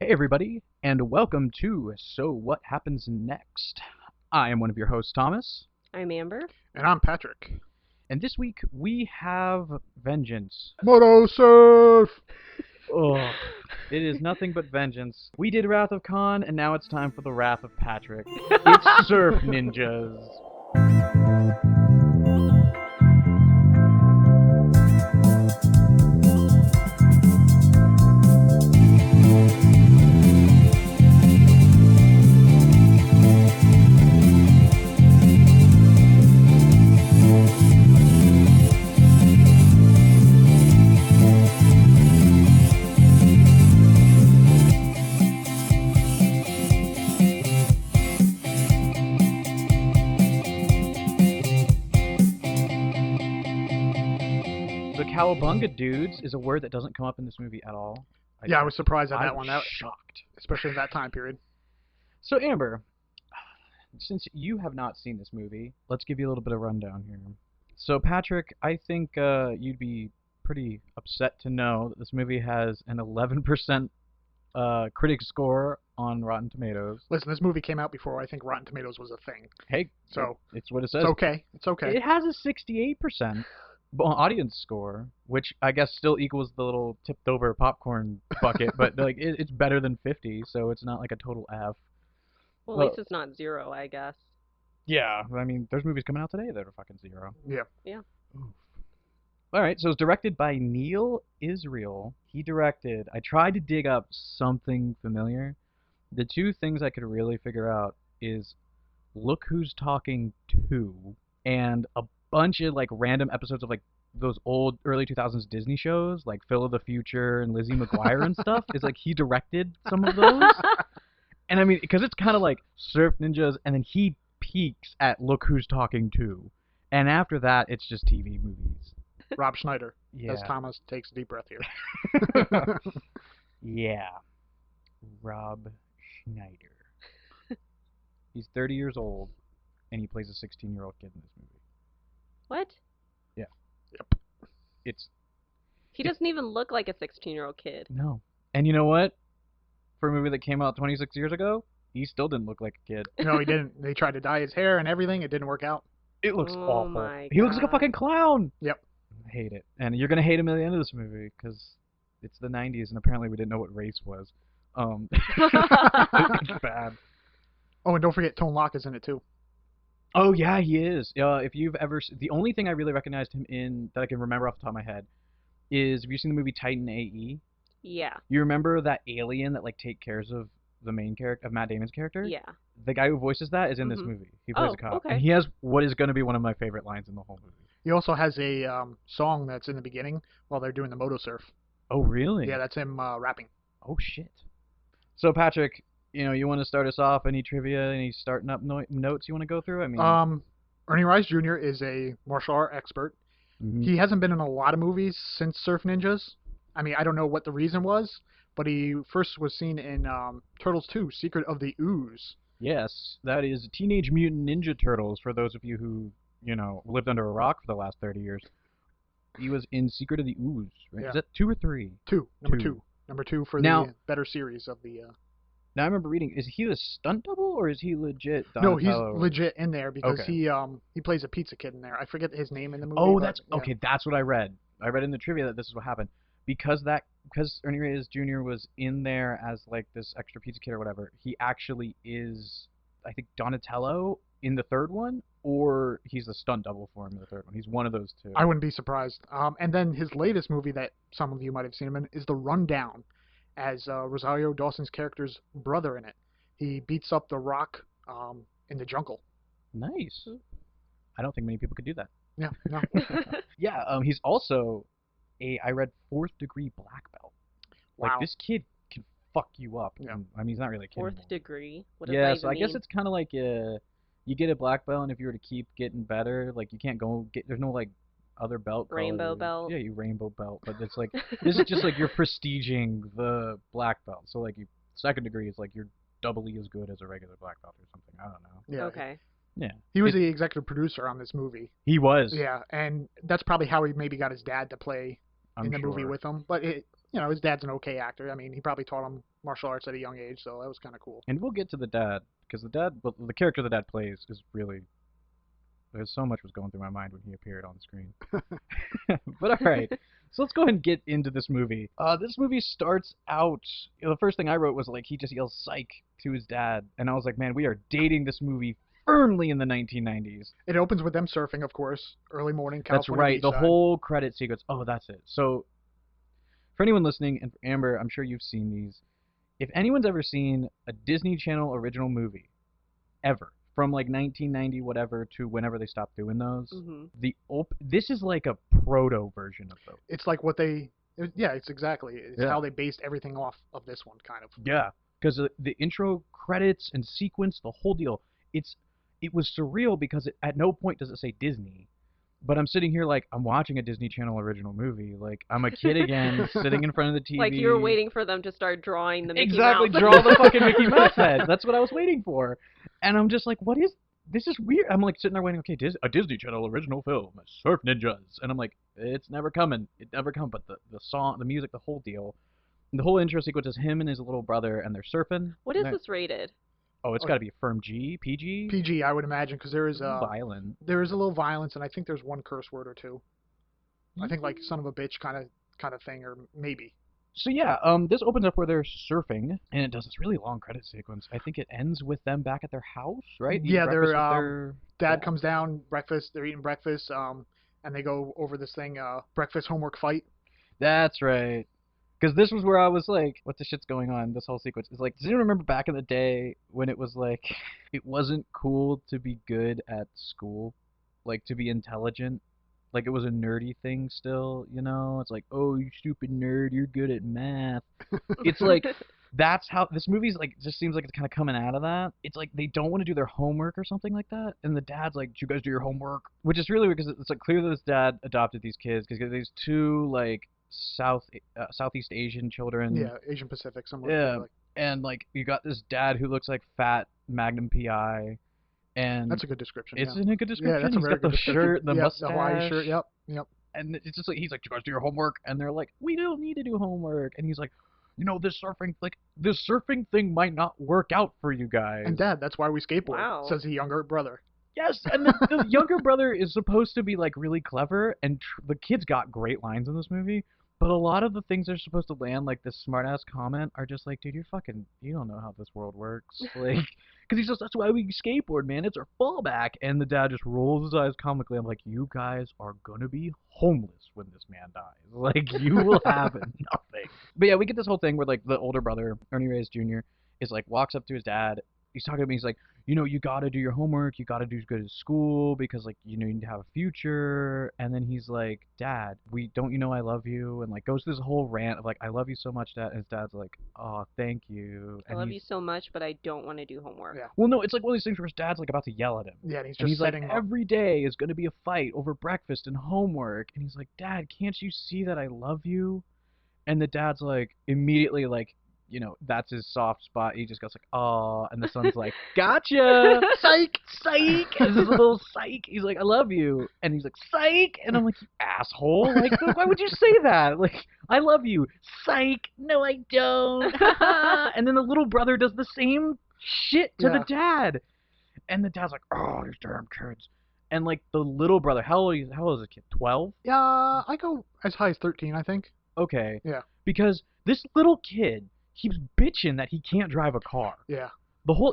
Hey everybody, and welcome to So What Happens Next. I am one of your hosts, Thomas, I'm Amber. And I'm Patrick. and this week we have vengeance. Moto Surf! Ugh, it is nothing but vengeance. We did Wrath of Khan, and now it's time for the Wrath of Patrick. It's Surf Ninjas. The Cowabunga dudes is a word that doesn't come up in this movie at all. Yeah, I was surprised at I that was one, shocked. especially in that time period. So Amber, since you have not seen this movie, let's give you a little bit of rundown here. So Patrick, I think you'd be pretty upset to know that this movie has an 11% critic score on Rotten Tomatoes. Listen, this movie came out before I think Rotten Tomatoes was a thing. Hey, So, it's what it says. It's okay. It's okay. It has a 68% audience score, which I guess still equals the little tipped over popcorn bucket, but like it's better than 50, so it's not like a total F. Well, at least it's not zero, I guess. Yeah, I mean, there's movies coming out today that are fucking zero. Yeah. All right, so it's directed by Neil Israel. He directed. I tried to dig up something familiar. The two things I could really figure out is Look Who's Talking 2 and a bunch of like random episodes of like those old early 2000s Disney shows like Phil of the Future and Lizzie McGuire and stuff. Is like he directed some of those. And I mean, because it's kind of like Surf Ninjas, and then he peaks at Look Who's Talking 2. And after that, it's just TV movies. Rob Schneider, Yeah. as Thomas takes a deep breath here. Yeah. Rob Schneider. He's 30 years old, and he plays a 16-year-old kid in this movie. What? Yeah. Yep. It's... He doesn't even look like a 16-year-old kid. No. And you know what? For a movie that came out 26 years ago, he still didn't look like a kid. No, he didn't. They tried to dye his hair and everything. It didn't work out. It looks Oh awful. my He looks like a God. fucking clown. Yep. I hate it. And you're going to hate him at the end of this movie, because it's the 90s, and apparently we didn't know what race was. It's bad. Oh, and don't forget, Tone Loc is in it, too. Oh, yeah, he is. If you've ever... The only thing I really recognized him in that I can remember off the top of my head is, have you seen the movie Titan AE? Yeah. You remember that alien that, like, take cares of the main character, of Matt Damon's character? Yeah. The guy who voices that is in this Mhm. movie. He plays Oh, a cop. okay. And he has what is going to be one of my favorite lines in the whole movie. He also has a song that's in the beginning while they're doing the Moto Surf. Oh, really? Yeah, that's him rapping. Oh, shit. So, Patrick, you want to start us off? Any trivia, any starting up notes you want to go through? I mean... Ernie Rice Jr. is a martial art expert. Mhm. He hasn't been in a lot of movies since Surf Ninjas. I mean, I don't know what the reason was, but he first was seen in Turtles 2, Secret of the Ooze. Yes, that is Teenage Mutant Ninja Turtles, for those of you who, lived under a rock for the last 30 years. He was in Secret of the Ooze, right? Yeah. Is that 2 or 3? Number Two. two. Number 2 for Now- the better series of the... Now, I remember reading, is he the stunt double, or is he legit No, he's Donatello? legit in there because Okay. he plays a pizza kid in there. I forget his name in the movie. Oh, but, that's... yeah. Okay, that's what I read. I read in the trivia that this is what happened. Because Ernie Reyes Jr. was in there as, like, this extra pizza kid or whatever, he actually is, I think, Donatello in the third one, or he's the stunt double for him in the third one. He's one of those two. I wouldn't be surprised. And then his latest movie that some of you might have seen him in is The Rundown, as Rosario Dawson's character's brother in it. He beats up the Rock in the jungle. Nice. I don't think many people could do that. Yeah, no. Yeah, he's also I read 4th degree black belt. Like, Wow. this kid can fuck you up. Yeah. I mean, he's not really a kid Fourth anymore. degree. What does Yeah, that so even I guess mean? it's kind of like you get a black belt, and if you were to keep getting better, like, you can't go get, there's no, like, other belt Rainbow colors. belt. Yeah, you rainbow belt, but it's like, this is just like you're prestiging the black belt. So, like, 2nd degree is like you're doubly as good as a regular black belt or something. I don't know. Yeah. Okay. Yeah. He was the executive producer on this movie. He was. Yeah, and that's probably how he maybe got his dad to play I'm in the movie sure. with him. But his dad's an okay actor. I mean, he probably taught him martial arts at a young age, so that was kind of cool. And we'll get to the dad, because well, the character the dad plays is really. There's so much was going through my mind when he appeared on the screen. But all right, so let's go ahead and get into this movie. This movie starts out. The first thing I wrote was like he just yells "psych" to his dad, and I was like, man, we are dating this movie firmly in the 1990s. It opens with them surfing, of course, early morning, That's California right. The beachside. whole credit sequence. Oh, that's it. So, for anyone listening, and for Amber, I'm sure you've seen these. If anyone's ever seen a Disney Channel original movie, ever, from like 1990 whatever to whenever they stopped doing those, this is like a proto version of those. It's like it's exactly. It's how they based everything off of this one, kind of. Yeah, because the intro credits and sequence, the whole deal, it was surreal because at no point does it say Disney. But I'm sitting here like I'm watching a Disney Channel original movie. Like I'm a kid again, sitting in front of the TV. Like you were waiting for them to start drawing the Mickey exactly, Mouse. draw the fucking Mickey Mouse head. That's what I was waiting for. And I'm just like, this is weird. I'm like sitting there waiting, okay, a Disney Channel original film, Surf Ninjas. And I'm like, it's never coming. It never come. But the song, the music, the whole deal. And the whole intro sequence is him and his little brother, and they're surfing. What is this rated? Oh, it's got to be a firm G, PG? PG, I would imagine, because there is violent. There is a little violence, and I think there's one curse word or two. I think like son of a bitch kind of thing, or maybe. So yeah, this opens up where they're surfing, and it does this really long credit sequence. I think it ends with them back at their house, right? Yeah, their dad comes down, breakfast. They're eating breakfast, and they go over this thing, breakfast homework fight. That's right. Because this was where I was like, what the shit's going on? This whole sequence is like, does anyone remember back in the day when it was like, it wasn't cool to be good at school, like to be intelligent, like it was a nerdy thing still, you know? It's like, oh, you stupid nerd, you're good at math. It's like, that's how this movie's like. Just seems like it's kind of coming out of that. It's like they don't want to do their homework or something like that, and the dad's like, "Did you guys do your homework?" Which is really weird because it's like clear that this dad adopted these kids because these two like Southeast Asian children. Yeah, Asian Pacific, somewhere. Yeah, and like you got this dad who looks like fat Magnum PI, and that's a good description. Isn't it a good description? Yeah, that's a very He's got good the shirt, the mustache, the Hawaii shirt. Yep. And it's just like he's like, "Do you guys do your homework?" And they're like, "We don't need to do homework." And he's like, "You know, this surfing thing might not work out for you guys." And Dad, that's why we skateboard. Wow. Says the younger brother. Yes, and the younger brother is supposed to be like really clever, and the kid's got great lines in this movie. But a lot of the things they're supposed to land, like this smart-ass comment, are just like, dude, you don't know how this world works. Like, because he says, that's why we skateboard, man. It's our fallback. And the dad just rolls his eyes comically. I'm like, you guys are going to be homeless when this man dies. Like, you will have nothing. But yeah, we get this whole thing where, like, the older brother, Ernie Reyes Jr., is like, walks up to his dad. He's talking to me. He's like, you know, you got to do your homework. You got to do good at school because, like, you know, you need to have a future. And then he's like, Dad, don't you know I love you? And, like, goes through this whole rant of, like, I love you so much, Dad. And his dad's like, oh, thank you. And I love you so much, but I don't want to do homework. Yeah. Well, no, it's like one of these things where his dad's, like, about to yell at him. Yeah, and he's setting like, up. every day is going to be a fight over breakfast and homework. And he's like, Dad, can't you see that I love you? And the dad's like, immediately, like, you know, that's his soft spot. He just goes like, "Oh," and the son's like, "Gotcha, psych, psych." And this little psych. He's like, "I love you," and he's like, "Psych," and I'm like, "You asshole! Like, why would you say that? Like, I love you, psych. No, I don't." And then the little brother does the same shit to the dad, and the dad's like, "Oh, these damn kids." And like the little brother, how old is the kid? 12? Yeah, I go as high as 13, I think. Okay. Yeah. Because this little kid keeps bitching that he can't drive a car. Yeah.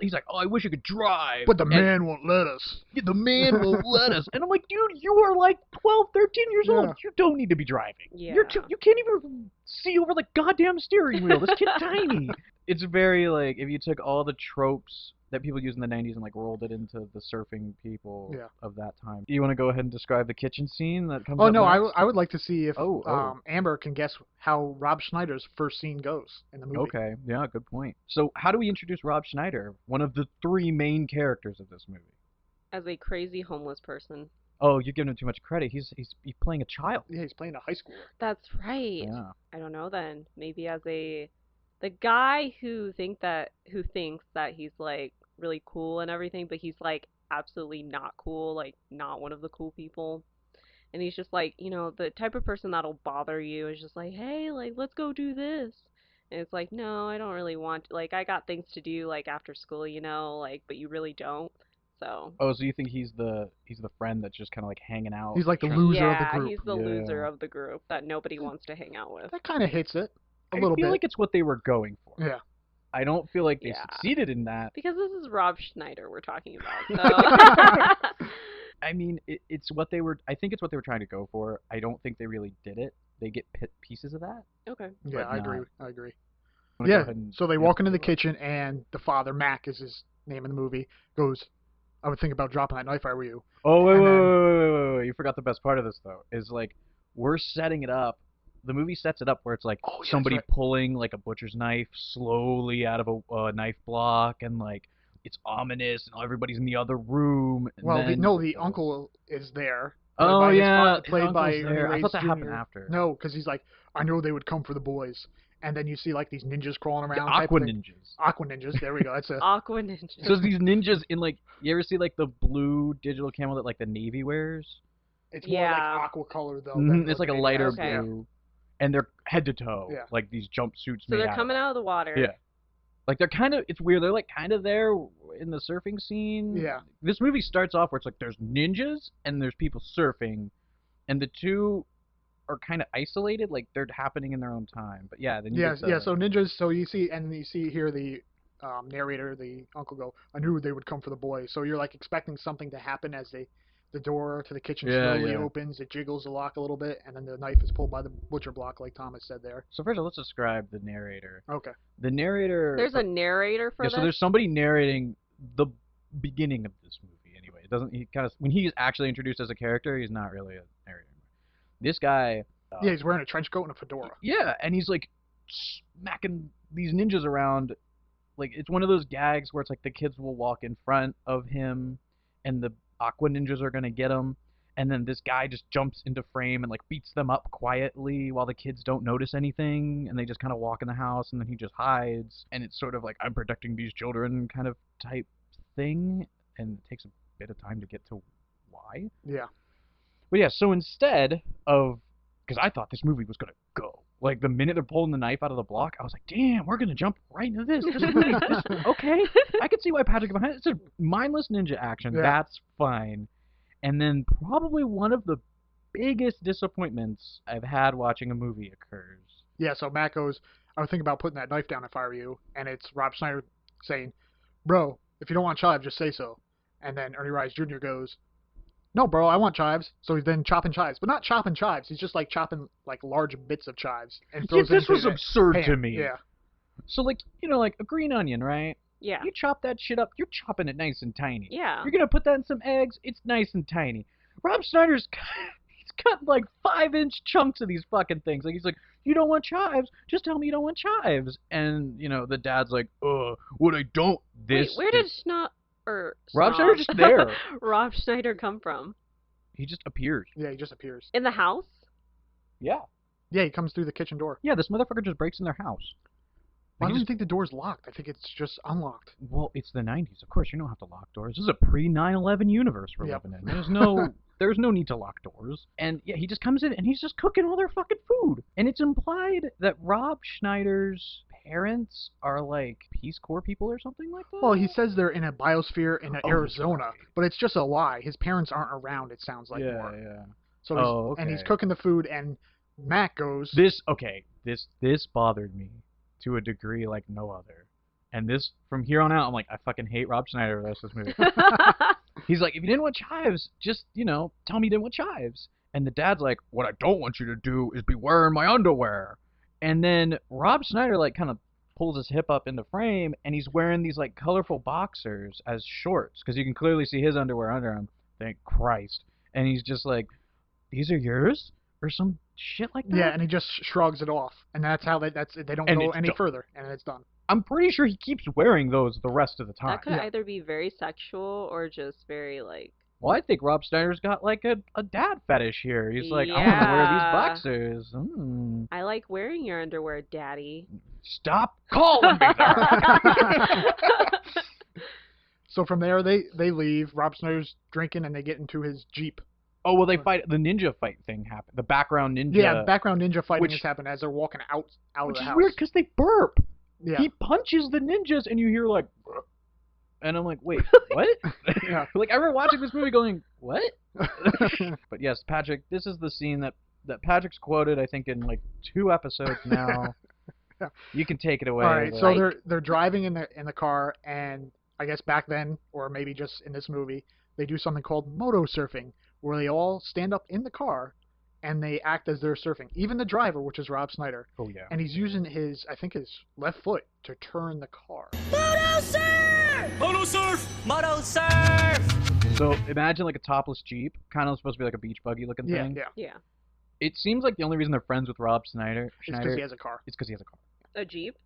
He's like, oh, I wish I could drive. But the man won't let us. Yeah, the man won't let us. And I'm like, dude, you are like 12, 13 years old. You don't need to be driving. Yeah. You can't even see over the goddamn steering wheel. This kid's tiny. It's very like, if you took all the tropes that people used in the 90s and like rolled it into the surfing people of that time. You want to go ahead and describe the kitchen scene that comes up? Oh, no, next? I would like to see if Oh. Amber can guess how Rob Schneider's first scene goes in the movie. Okay, yeah, good point. So how do we introduce Rob Schneider, one of the three main characters of this movie? As a crazy homeless person. Oh, you're giving him too much credit. He's playing a child. Yeah, he's playing a high schooler. That's right. Yeah. I don't know then. Maybe as the guy who thinks that he's like really cool and everything, but he's like absolutely not cool, like not one of the cool people. And he's just like, the type of person that'll bother you is just like, hey, like, let's go do this. And it's like, no, I don't really want to. Like, I got things to do, like, after school, like, but you really don't. So, Oh, so you think he's the friend that's just kind of like hanging out? He's like the trying to- loser of the yeah, group. he's the loser Yeah. of the group that nobody wants to hang out with. That kind of hits it a I little feel bit. like it's what they were going for. Yeah. I don't feel like they Yeah. succeeded in that. Because this is Rob Schneider we're talking about. So. I mean, it's what they were. I think it's what they were trying to go for. I don't think they really did it. They get pieces of that. Okay. Yeah, But I agree. not. I agree. Wanna go Yeah. ahead and So they get walk into to the it? kitchen, and the father, Mac, is his name in the movie, goes, "I would think about dropping that knife if I were you." Oh wait, and wait, then- wait, wait, wait, wait! You forgot the best part of this though. Is like we're setting it up. The movie sets it up where it's like Oh, yeah, that's somebody right. pulling like a butcher's knife slowly out of a knife block, and like it's ominous, and everybody's in the other room. And Well, then, the uncle is there. Oh by his yeah, his played by uncle's Ernie there. I Reyes thought that Jr. happened after. No, because he's like, I know they would come for the boys, and then you see like these ninjas crawling The around. type Aqua of thing. Ninjas. Aqua ninjas. There we go. That's a. Aqua Ninja. So it's these ninjas in like you ever see like the blue digital camo that like the Navy wears? It's more like Yeah. aqua color though. Mhm, than it's what like a the lighter Navy Okay. has. blue, and they're head to toe, Yeah. like these jumpsuits. So made they're out coming of it. out of the water. Yeah. Like they're kind of, it's weird. They're like kind of there in the surfing scene. Yeah. This movie starts off where it's like there's ninjas and there's people surfing, and the two are kind of isolated, like they're happening in their own time. But yeah, then you Yes, get yeah. the- So ninjas. So you see here the narrator, the uncle go. I knew they would come for the boys. So you're like expecting something to happen as the door to the kitchen Yeah, slowly yeah. opens. It jiggles the lock a little bit, and then the knife is pulled by the butcher block, like Thomas said there. So first of all, let's describe the narrator. Okay. The narrator. There's a narrator for yeah. this. So there's somebody narrating the beginning of this movie. Anyway, it doesn't. He kind of when he's actually introduced as a character, he's not really a narrator. This guy. Yeah, he's wearing a trench coat and a fedora. Yeah, and he's like smacking these ninjas around. Like it's one of those gags where it's like the kids will walk in front of him, and the Aqua Ninjas are gonna get him, and then this guy just jumps into frame and like beats them up quietly while the kids don't notice anything, and they just kind of walk in the house, and then he just hides, and it's sort of like I'm protecting these children kind of type thing, and it takes a bit of time to get to why. Yeah. But yeah, so instead of, because I thought this movie was gonna go. Like the minute they're pulling the knife out of the block, I was like, "Damn, we're gonna jump right into this." Okay, I can see why Patrick behind it. It's a mindless ninja action. Yeah. That's fine. And then probably one of the biggest disappointments I've had watching a movie occurs. Yeah, so Matt goes, I would think about putting that knife down if I were you. And it's Rob Schneider saying, bro, if you don't want chives, just say so. And then Ernie Reyes Jr. goes, no, bro, I want chives. So he's then chopping chives. But not chopping chives. He's just like chopping like large bits of chives. And Yeah, throws it this into was the absurd pan. to me. Yeah. So like like a green onion, right? Yeah. You chop that shit up. You're chopping it nice and tiny. Yeah. You're gonna put that in some eggs. It's nice and tiny. Rob Schneider's he's cut like 5-inch chunks of these fucking things. Like he's like, you don't want chives? Just tell me you don't want chives. And the dad's like, what I don't. This. Wait, where did is... Rob Rob Schneider just there. Rob Schneider come from? He just appears. Yeah, he just appears. In the house? Yeah. Yeah, he comes through the kitchen door. Yeah. This motherfucker just breaks in their house. Why He do you just- think the door's locked? I think it's just unlocked. Well, it's the 90s. Of course, you don't have to lock doors. This is a pre-9/11 universe we're Yep. living in. There's no need to lock doors. And yeah, he just comes in and he's just cooking all their fucking food. And it's implied that Rob Schneider's parents are like Peace Corps people or something like that. Well, he says they're in a biosphere in Oh, Arizona, right. but it's just a lie. His parents aren't around, it sounds like yeah, more. yeah. So he's, Oh, and he's okay. cooking the food, and Matt goes, This bothered me to a degree like no other. And this, from here on out, I'm like, I fucking hate Rob Schneider the rest of this movie. He's like, if you didn't want chives, just, tell me you didn't want chives. And the dad's like, what I don't want you to do is be wearing my underwear. And then Rob Schneider, like, kind of pulls his hip up in the frame, and he's wearing these, like, colorful boxers as shorts, because you can clearly see his underwear under him. Thank Christ. And he's just like, these are yours? Or some shit like that? yeah, and he just shrugs it off, and that's how they don't And go it's any done. further, and it's done. I'm pretty sure he keeps wearing those the rest of the time. That could Yeah. either be very sexual or just very like. Well, I think Rob Schneider's got like a dad fetish here. He's like, I want to wear these Yeah. boxers. I like wearing your underwear, Daddy. Stop calling me that. So from there, they leave. Rob Schneider's drinking, and they get into his Jeep. Oh well, they fight. The ninja fight thing happened. The background ninja. Yeah, background ninja fighting which- has happened as they're walking out of which the is house. weird because they burp. Yeah. He punches the ninjas, and you hear like, and I'm like, wait, what? Yeah. Like I remember watching this movie, going, what? But yes, Patrick, this is the scene that Patrick's quoted, I think, in like 2 episodes now. Yeah. You can take it away. All right, but- so they're driving in the car, and I guess back then, or maybe just in this movie, they do something called moto surfing, where they all stand up in the car and they act as they're surfing. Even the driver, which is Rob Snyder, Oh yeah. and he's using his left foot to turn the car. Moto surf! Moto surf! Moto surf! So imagine like a topless Jeep, kind of supposed to be like a beach buggy looking Yeah, thing. yeah. Yeah. It seems like the only reason they're friends with Rob It's Schneider because he has a car. is because he has a car. A Jeep?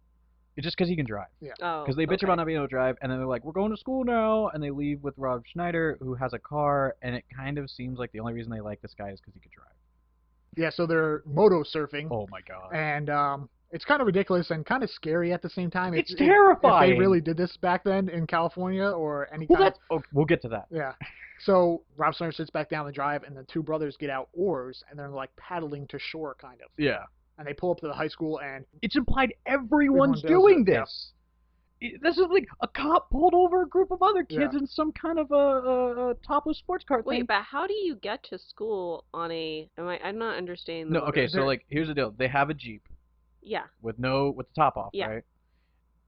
It's just because he can drive. Oh. Because they bitch okay. about not being able to drive, and then they're like, we're going to school now, and they leave with Rob Schneider, who has a car, and it kind of seems like the only reason they like this guy is because he could drive. Yeah, so they're moto surfing, Oh my god. and it's kind of ridiculous and kind of scary at the same time. It's If terrifying. they really did this back then in California or any Well, kind that's, oh, we'll get to that. Yeah. So Rob Snyder sits back down the drive, and the 2 brothers get out oars, and they're like paddling to shore, kind of. Yeah. And they pull up to the high school, and It's implied everyone's Everyone does doing it, yeah. this. This is like a cop pulled over a group of other kids Yeah. in some kind of a topless sports car thing. Wait, but how do you get to school on a? I'm not understanding. The No, okay, motor. so like here's the deal. They have a Jeep Yeah. with the top off, Yeah. right?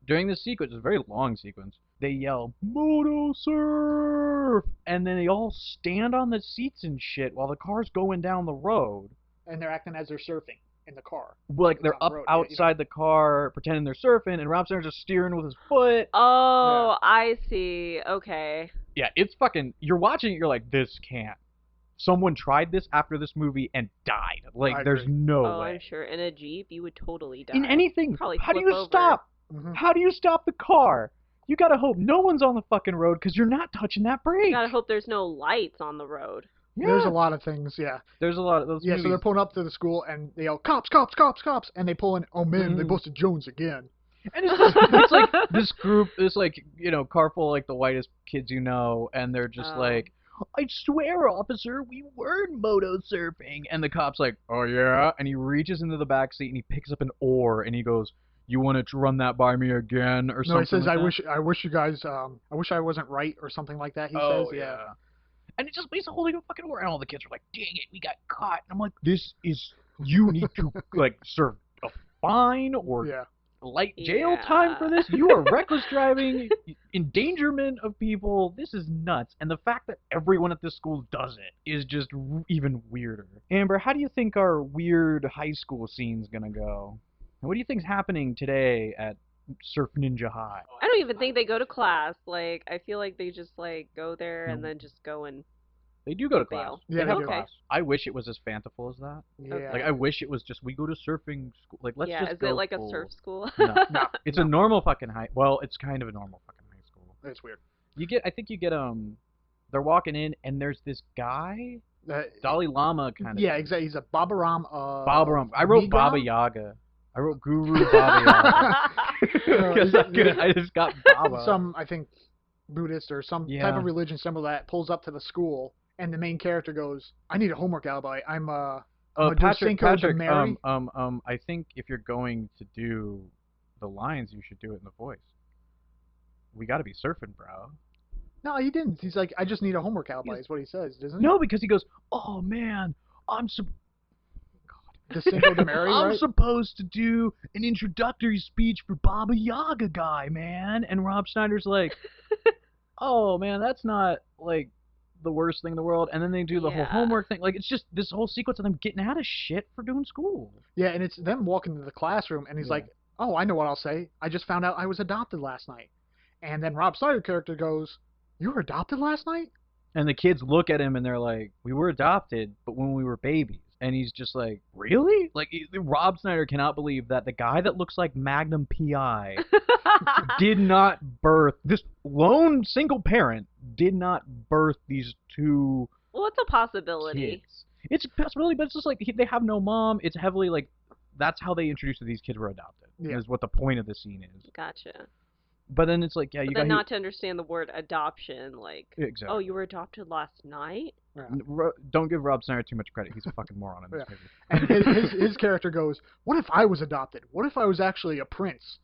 During this sequence, it's a very long sequence, they yell, "Moto surf!" And then they all stand on the seats and shit while the car's going down the road. they're acting as they're surfing in the car. Like It's they're on the up road, yeah, you know. outside the car pretending they're surfing, and Rob Snyder's just steering with his foot. Oh, I see. Okay. Yeah, it's fucking. You're watching it, you're like, this can't. Someone tried this after this movie and died. Like, I there's agree. no Oh, way. I'm sure. In a Jeep, you would totally die. In anything, Probably how do flip you over. stop? Mhm. How do you stop the car? You gotta hope no one's on the fucking road because you're not touching that brake. You gotta hope there's no lights on the road. Yeah. There's a lot of things, yeah. There's a lot of those Yeah, movies. so they're pulling up to the school, and they yell, cops, cops, cops, cops, and they pull in, oh man, they Mhm. busted Jones again. And it's, just, it's like this group, this like, you know, car full of like the whitest kids you know, and they're just Oh. like, I swear, officer, we were moto surfing. And the cop's like, oh yeah? And he reaches into the back seat and he picks up an oar and he goes, you want to run that by me again or something? No, he says, like I that? wish you guys, I wish I wasn't right, or something like that, he says, yeah. And it just he's holding a fucking oar, and all the kids are like, dang it, we got caught. And I'm like, you need to like serve a fine or Yeah. light jail Yeah. time for this. You are reckless driving, endangerment of people. This is nuts. And the fact that everyone at this school does it is just even weirder. Amber, how do you think our weird high school scene's gonna go? And what do you think's happening today at Surf Ninja High? I don't even think they go to class. Like, I feel like they just like go there and No. then just go and. They do go to class. Bail. Yeah, they they have do. class. I wish it was as fanciful as that. Yeah. Like, I wish it was just, we go to surfing school. Like, let's yeah, just is go it like full- a surf school? No, No. it's a normal fucking high. Well, it's kind of a normal fucking high school. It's weird. I think you get, they're walking in, and there's this guy, Dalai Lama kind of. Yeah, exactly. He's a Baba Ram. Baba Ram. I wrote Niga? Baba Yaga. I wrote Guru Baba Yaga. Because I just got Baba. Some, I think, Buddhist or some type Yeah. of religion symbol that pulls up to the school, and the main character goes, I need a homework alibi. I'm a Patrick, Cinco de Mary. I think if you're going to do the lines, you should do it in the voice. We got to be surfing, bro. No, he didn't. He's like, I just need a homework alibi, is what he says, doesn't he? No, because he goes, oh man, The Cinco de Mary, I'm right? supposed to do an introductory speech for Baba Yaga guy, man. And Rob Schneider's like, oh man, that's not like the worst thing in the world. And then they do the whole Yeah. homework thing. Like, it's just this whole sequence of them getting out of shit for doing school. Yeah, and it's them walking to the classroom, and he's Yeah. like, oh, I know what I'll say. I just found out I was adopted last night. And then Rob Snyder's character goes, you were adopted last night? And the kids look at him and they're like, we were adopted, but when we were babies. And he's just like, really? Like, Rob Snyder cannot believe that the guy that looks like Magnum P.I. did not birth, this lone single parent did not birth these two Well, it's a possibility. kids. It's a possibility, but it's just like, they have no mom. It's heavily like, that's how they introduce that these kids were adopted, Yeah. is what the point of the scene is. Gotcha. But then it's like, yeah, But you then got not to understand the word adoption, like, exactly. oh, you were adopted last night? Yeah. Don't give Rob Schneider too much credit. He's a fucking moron in this Yeah. movie. And his character goes, "What if I was adopted? What if I was actually a prince?"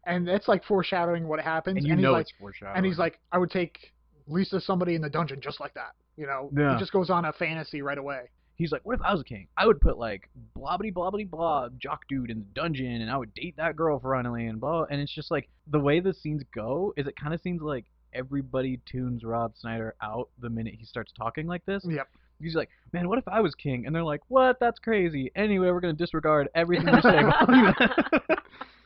And that's like foreshadowing what happens. And you he's know like, it's foreshadowing. And he's like, "I would take Lisa somebody in the dungeon just like that." You know, Yeah. he just goes on a fantasy right away. He's like, what if I was a king? I would put like blobbity blobbity blah jock dude in the dungeon, and I would date that girl finally, and blah. And it's just like the way the scenes go is it kind of seems like everybody tunes Rob Schneider out the minute he starts talking like this. Yep. He's like, man, what if I was king? And they're like, what? That's crazy. Anyway, we're gonna disregard everything you're saying.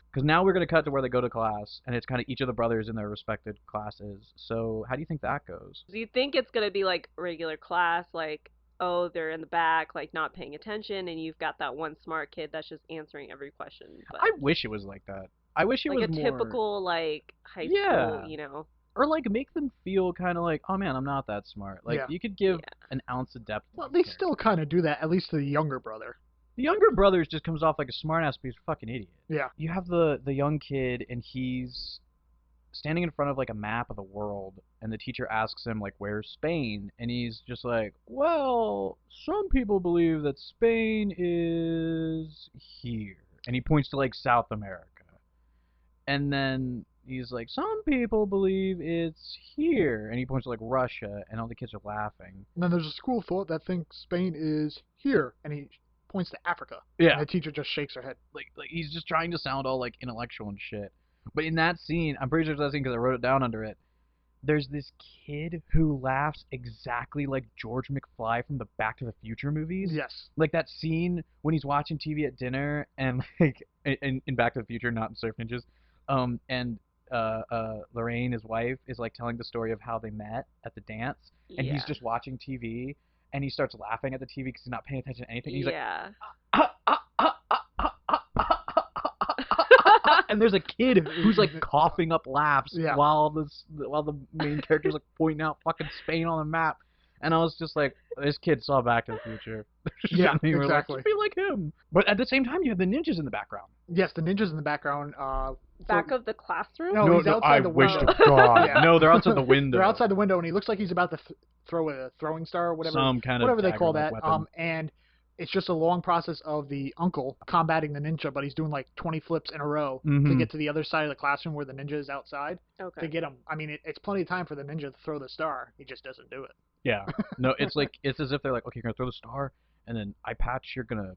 Because now we're gonna cut to where they go to class, and it's kind of each of the brothers in their respected classes. So how do you think that goes? Do you think it's gonna be like regular class, like, oh, they're in the back, like not paying attention, and you've got that one smart kid that's just answering every question? But I wish it was like that. I wish it like was a more typical like high Yeah. school, you know. or like make them feel kind of like, oh man, I'm not that smart. Like Yeah. you could give Yeah. an ounce of depth. to Well, these they characters. still kind of do that, at least to the younger brother. The younger brother just comes off like a smart ass, but he's a fucking idiot. Yeah. You have the young kid, and he's standing in front of like a map of the world, and the teacher asks him like, where's Spain? And he's just like, well, some people believe that Spain is here, and he points to like South America. And then he's like, some people believe it's here, and he points to like Russia, and all the kids are laughing. And then there's a school of thought that thinks Spain is here, and he points to Africa. Yeah. And the teacher just shakes her head. Like he's just trying to sound all like intellectual and shit. But in that scene, I'm pretty sure it's that scene because I wrote it down under it. There's this kid who laughs exactly like George McFly from the Back to the Future movies. Yes. Like that scene when he's watching TV at dinner and like in Back to the Future, not in Surf Ninjas. And Lorraine, his wife, is like telling the story of how they met at the dance, and he's Yeah. just watching TV, and he starts laughing at the TV because he's not paying attention to anything. He's Yeah. like, and there's a kid who's like coughing up laughs Yeah. while the main character's like pointing out fucking Spain on the map, and I was just like, this kid saw Back to the Future. Yeah, And they were like, exactly. just be like him. But at the same time, you have the ninjas in the background. Yes, the ninjas in the background. Back of the classroom? No, he's outside the window. God. Yeah. No, they're outside the window. They're outside the window, and he looks like he's about to throw a throwing star or whatever. Some kind of whatever they call dagger-like that. weapon. And it's just a long process of the uncle combating the ninja, but he's doing like 20 flips in a row to Mhm. get to the other side of the classroom where the ninja is outside Okay. to get him. I mean, it's plenty of time for the ninja to throw the star. He just doesn't do it. Yeah. No, it's like it's as if they're like, okay, you're gonna throw the star, and then eye patch, you're gonna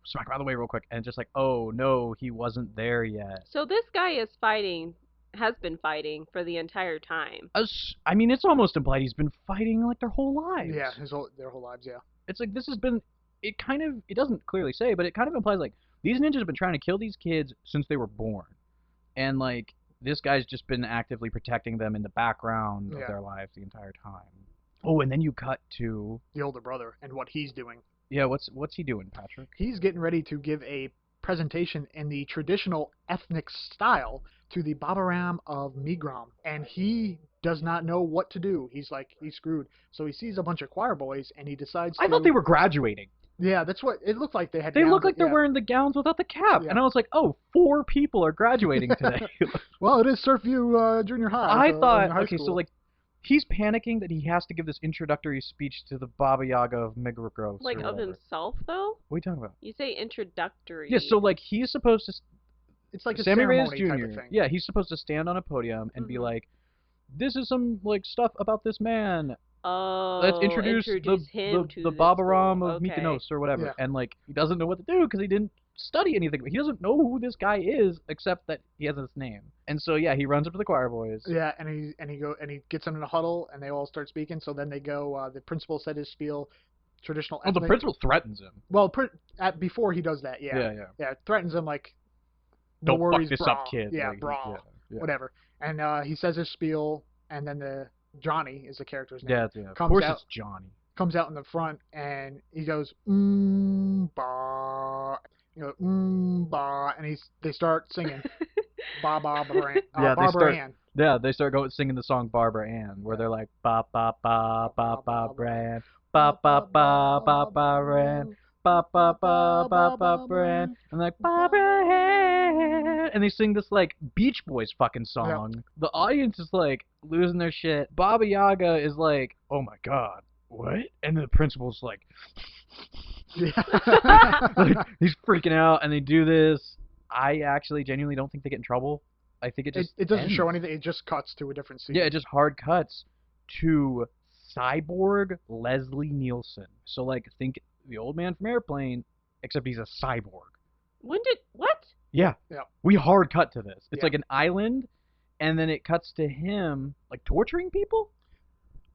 smack him out of the way real quick, and just like, oh no, he wasn't there yet. So this guy has been fighting for the entire time. I mean, it's almost implied he's been fighting like their whole lives. Yeah, their whole lives, yeah. It's like this has been. It doesn't clearly say, but it kind of implies like these ninjas have been trying to kill these kids since they were born, and like this guy's just been actively protecting them in the background Yeah. of their lives the entire time. Oh, and then you cut to The older brother and what he's doing. yeah, what's he doing, Patrick? He's getting ready to give a presentation in the traditional ethnic style to the Babaram of Migram, and he does not know what to do. He's screwed. So he sees a bunch of choir boys, and he decides I thought they were graduating. Yeah, that's what it looked like. They had. They look gowns, like they're yeah. wearing the gowns without the cap, Yeah. and I was like, oh, 4 people are graduating today. Well, it is Surfview Junior High. I so, thought, high okay, school. so like, he's panicking that he has to give this introductory speech to the Baba Yaga of Migragros. Like or of whatever. himself though? What are you talking about? You say introductory. Yeah, so like he's supposed to. it's like a Sammy Reyes ceremony Jr. type of thing. Yeah, he's supposed to stand on a podium and be Mhm. like, "This is some like stuff about this man. Oh, Let's introduce him to the this Babaram school. of Okay. Mykonos or whatever." Yeah. And like he doesn't know what to do because he didn't study anything. He doesn't know who this guy is except that he has this name. And so yeah, he runs up to the choir boys. Yeah, and he gets them in a huddle, and they all start speaking. So then they go. The principal said his spiel. Traditional. Oh, the ethnic- principal threatens him. Well, before he does that, yeah. Yeah. Threatens him like. No Don't worries, fuck this brah. up, kid. Yeah, Like, brah. yeah. Whatever. And he says his spiel, and then the Johnny is the character's name. Yeah. Of Comes course out- it's Johnny. Comes out in the front, and he goes ba. You know, ba, and they start singing ba ba ba. Yeah, they Barbara start- Ann. Yeah, they start going singing the song Barbara Ann, where they're like ba ba ba ba ba Bran, ba ba ba ba ba Bran, ba ba ba ba ba Bran, and like Barbara Ann, and they sing this like Beach Boys fucking song. The audience is like losing their shit. Baba Yaga is like, oh my god, what? And the principal's like, Yeah. like he's freaking out, and they do this. I actually genuinely don't think they get in trouble. I think it just it doesn't ends. show anything. It just cuts to a different scene. Yeah, it just hard cuts to cyborg Leslie Nielsen. So like, think the old man from Airplane, except he's a cyborg. What? Yeah. Yeah. We hard cut to this. It's Yeah. like an island, and then it cuts to him like torturing people.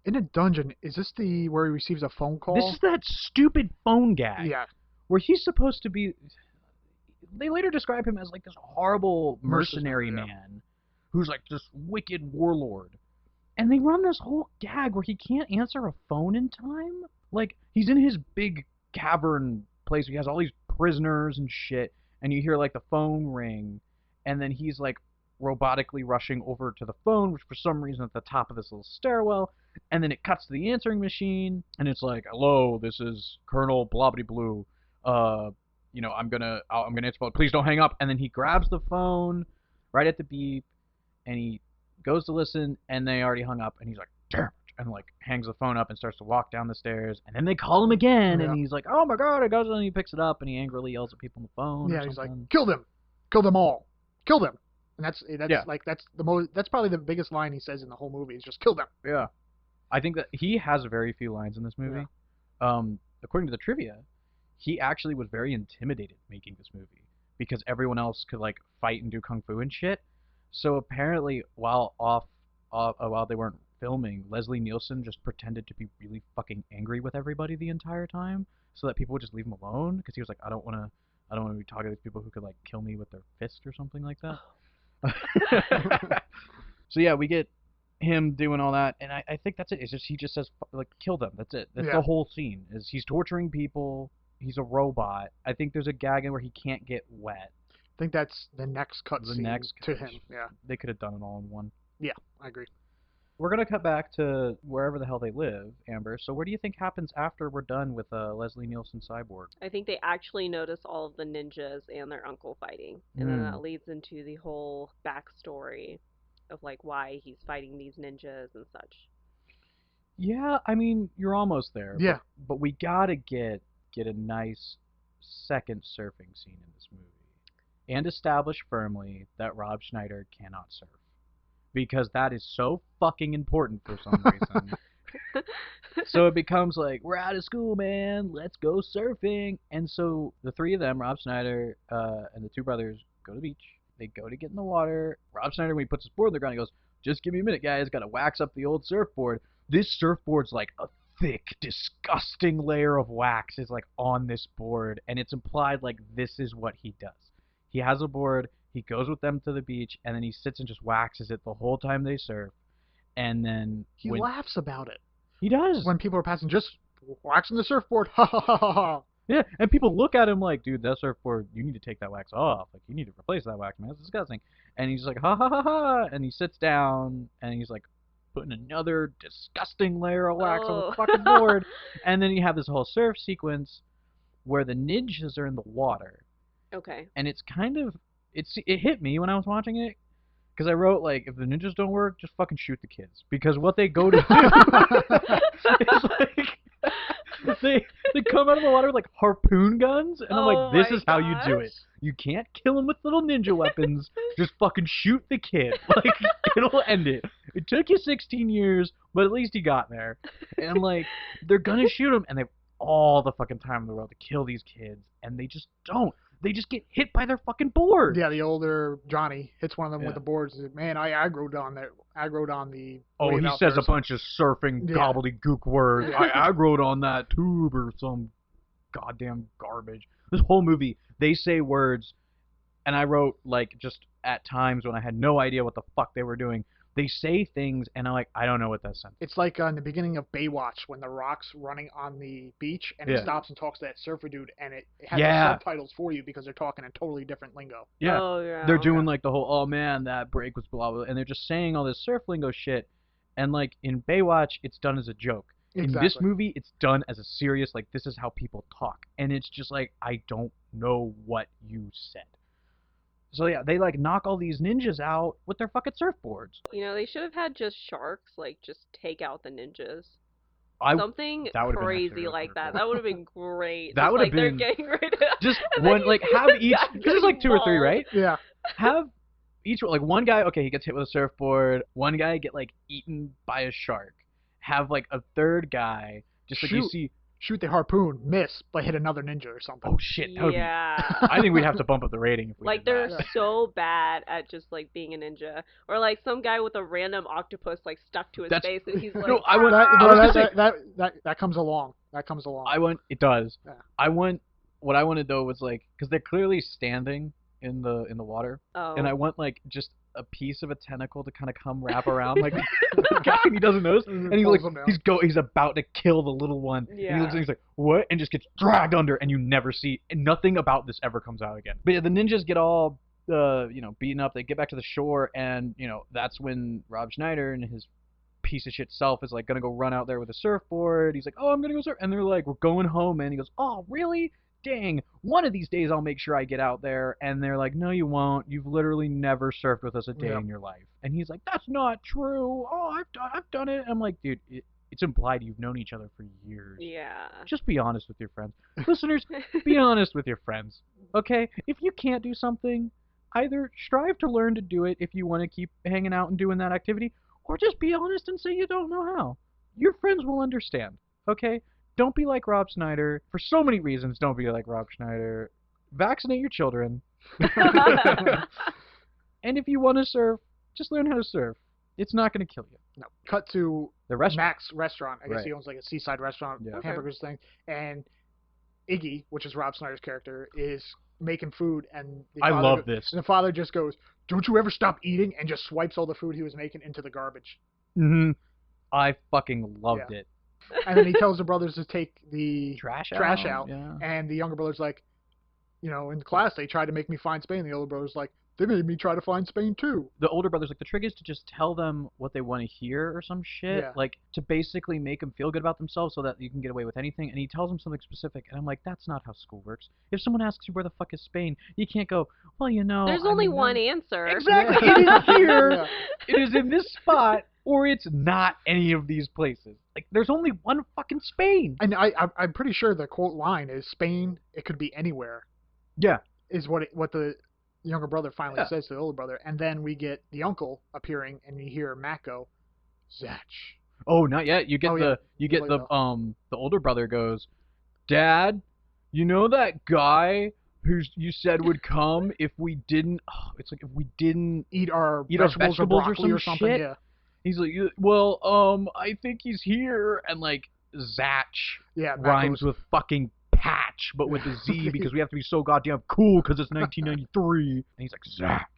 In a dungeon, is this the where he receives a phone call? This is that stupid phone gag. Yeah. Where he's supposed to be. They later describe him as like this horrible mercenary Mercenary, yeah. man who's like this wicked warlord. And they run this whole gag where he can't answer a phone in time. Like, he's in his big cavern place where he has all these prisoners and shit, and you hear like the phone ring, and then he's like robotically rushing over to the phone, which for some reason at the top of this little stairwell, and then it cuts to the answering machine, and it's like, hello, this is Colonel Blobbity Blue. You know, I'm gonna answer the phone. Please don't hang up. And then he grabs the phone right at the beep, and he goes to listen, and they already hung up, and he's like, damn it, and like hangs the phone up and starts to walk down the stairs, and then they call him again, Yeah. and he's like, oh my god, it goes, and he picks it up, and he angrily yells at people on the phone. Yeah, or he's like, something. kill them all, kill them, and that's Yeah. like that's probably the biggest line he says in the whole movie is just kill them. Yeah. I think that he has very few lines in this movie. According to the trivia, he actually was very intimidated making this movie because everyone else could like fight and do kung fu and shit. So apparently, while they weren't filming, Leslie Nielsen just pretended to be really fucking angry with everybody the entire time, so that people would just leave him alone. Because he was like, I don't want to be talking to these people who could like kill me with their fist or something like that. So yeah, we get him doing all that, and I think that's it. It's just he just says like kill them. That's it. That's Yeah. the whole scene. Is he's torturing people. He's a robot. I think there's a gag in where he can't get wet. I think that's the next cut The scene next to cut. him. Yeah, They could have done it all in one. yeah, I agree. We're gonna cut back to wherever the hell they live, Amber. So what do you think happens after we're done with Leslie Nielsen cyborg? I think they actually notice all of the ninjas and their uncle fighting, and then that leads into the whole backstory of like why he's fighting these ninjas and such. Yeah, I mean you're almost there. Yeah. But we gotta get a nice second surfing scene in this movie, and establish firmly that Rob Schneider cannot surf, because that is so fucking important for some reason. So it becomes like, we're out of school, man, let's go surfing. And so the three of them, Rob Schneider and the two brothers, go to the beach. They go to get in the water. Rob Schneider, when he puts his board on the ground, he goes, just give me a minute, guys, gotta wax up the old surfboard. This surfboard's like a thick, disgusting layer of wax is like on this board, and it's implied like this is what he does. He has a board, he goes with them to the beach, and then he sits and just waxes it the whole time they surf. And then He laughs about it he does. when people are passing, just waxing the surfboard. Ha ha ha ha ha. Yeah, and people look at him like, dude, that surfboard, you need to take that wax off. Like, you need to replace that wax, man. It's disgusting. And he's like, ha ha ha ha. And he sits down, and he's like, putting another disgusting layer of wax on the fucking board. And then you have this whole surf sequence where the ninjas are in the water. Okay. And it's kind of, it hit me when I was watching it. Because I wrote, like, if the ninjas don't work, just fucking shoot the kids. Because what they go to do is, like, they come out of the water with, like, harpoon guns. And I'm like, this is how you do it. You can't kill them with little ninja weapons. Just fucking shoot the kid. Like, it'll end it. It took you 16 years, but at least he got there. And, like, they're gonna shoot him, and they have all the fucking time in the world to kill these kids. And they just don't. They just get hit by their fucking board. Yeah, the older Johnny hits one of them Yeah. with the boards. And says, man, I aggroed on that. Aggroed on the. Oh, wave he out says there a bunch of surfing Yeah. gobbledygook words. Yeah. I aggroed on that tube or some goddamn garbage. This whole movie, they say words, and I wrote, like, just at times when I had no idea what the fuck they were doing, they say things, and I'm like, I don't know what that says. It's like in the beginning of Baywatch when the Rock's running on the beach and Yeah. he stops and talks to that surfer dude, and it has Yeah. the subtitles for you because they're talking in totally different lingo. Yeah. Oh, yeah. They're doing, like, the whole, oh, man, that break was blah, blah, and they're just saying all this surf lingo shit, and, like, in Baywatch, it's done as a joke. In this Exactly. movie, it's done as a serious, like, this is how people talk. And it's just like, I don't know what you said. So yeah, they like knock all these ninjas out with their fucking surfboards. You know, they should have had just sharks, like, just take out the ninjas. Something that would've been actually crazy really like that. cool. That would have been great. That Just would've like they're been getting rid of just and then one, you like, see have the each, guy because there's like getting 2 or 3, mauled. right? Yeah. Have each, like, one guy, okay, he gets hit with a surfboard. One guy get, like, eaten by a shark. Have, like, a third guy, just like you see. Shoot the harpoon, miss, but hit another ninja or something. Oh shit, that would be. Yeah. I think we'd have to bump up the rating if we Like did they're that. so bad at just like being a ninja, or like some guy with a random octopus like stuck to his That's- face, and he's like, No, I would. That, I no, was gonna that comes along. That comes along. It does. Yeah. I want. What I wanted though was like, because they're clearly standing in the water, oh, and I want like just a piece of a tentacle to kind of come wrap around like the guy, and he doesn't notice, and he's like, Pulls him down. he's about to kill the little one, and he looks Yeah. and he's like, what, and just gets dragged under, and you never see, and nothing about this ever comes out again. But yeah, the ninjas get all beaten up. They get back to the shore, and that's when Rob Schneider and his piece of shit self is like gonna go run out there with a surfboard. He's like, oh, I'm gonna go surf, and they're like, we're going home, and he goes, oh, really? Dang, one of these days I'll make sure I get out there. And they're like, no, you won't. You've literally never surfed with us a day Yep. in your life. And he's like, that's not true. Oh, I've done it. I'm like, dude, it's implied you've known each other for years. yeah. Just be honest with your friends. Listeners, be honest with your friends. Okay? If you can't do something, either strive to learn to do it if you want to keep hanging out and doing that activity, or just be honest and say you don't know how. Your friends will understand. Okay? Don't be like Rob Schneider. For so many reasons, don't be like Rob Schneider. Vaccinate your children. And if you want to surf, just learn how to surf. It's not going to kill you. No. Cut to The restaurant. Mac's restaurant. I guess Right. he owns like a seaside restaurant, Yeah. Okay. hamburgers thing. And Iggy, which is Rob Schneider's character, is making food, and I love this. And the father just goes, "Don't you ever stop eating?" and just swipes all the food he was making into the garbage. Mm-hmm. I fucking loved it. And then he tells the brothers to take the Trash out. Yeah. And the younger brother's like, in class they tried to make me find Spain. The older brother's like, they made me try to find Spain too. The older brother's like, the trick is to just tell them what they want to hear or some shit. Yeah. Like, to basically make them feel good about themselves so that you can get away with anything. And he tells them something specific. And I'm like, that's not how school works. If someone asks you where the fuck is Spain, you can't go, well, There's I only mean, one answer. Exactly. Yeah. It is here. Yeah. It is in this spot, or it's not any of these places. Like, there's only one fucking Spain. And I'm pretty sure the quote line is Spain. It could be anywhere. Yeah. Is what the younger brother finally Yeah. says to the older brother, and then we get the uncle appearing, and you hear Mac go, "Zach." Oh, not yet. You get Later. the older brother goes, Dad, you know that guy who you said would come if we didn't? Oh, it's like if we didn't. Eat our Eat our vegetables, vegetables or broccoli or some something. shit? Yeah. He's like, well, I think he's here, and like Zach Yeah. Mac rhymes goes, with fucking patch, but with a Z because we have to be so goddamn cool because it's 1993. And he's like, Zach,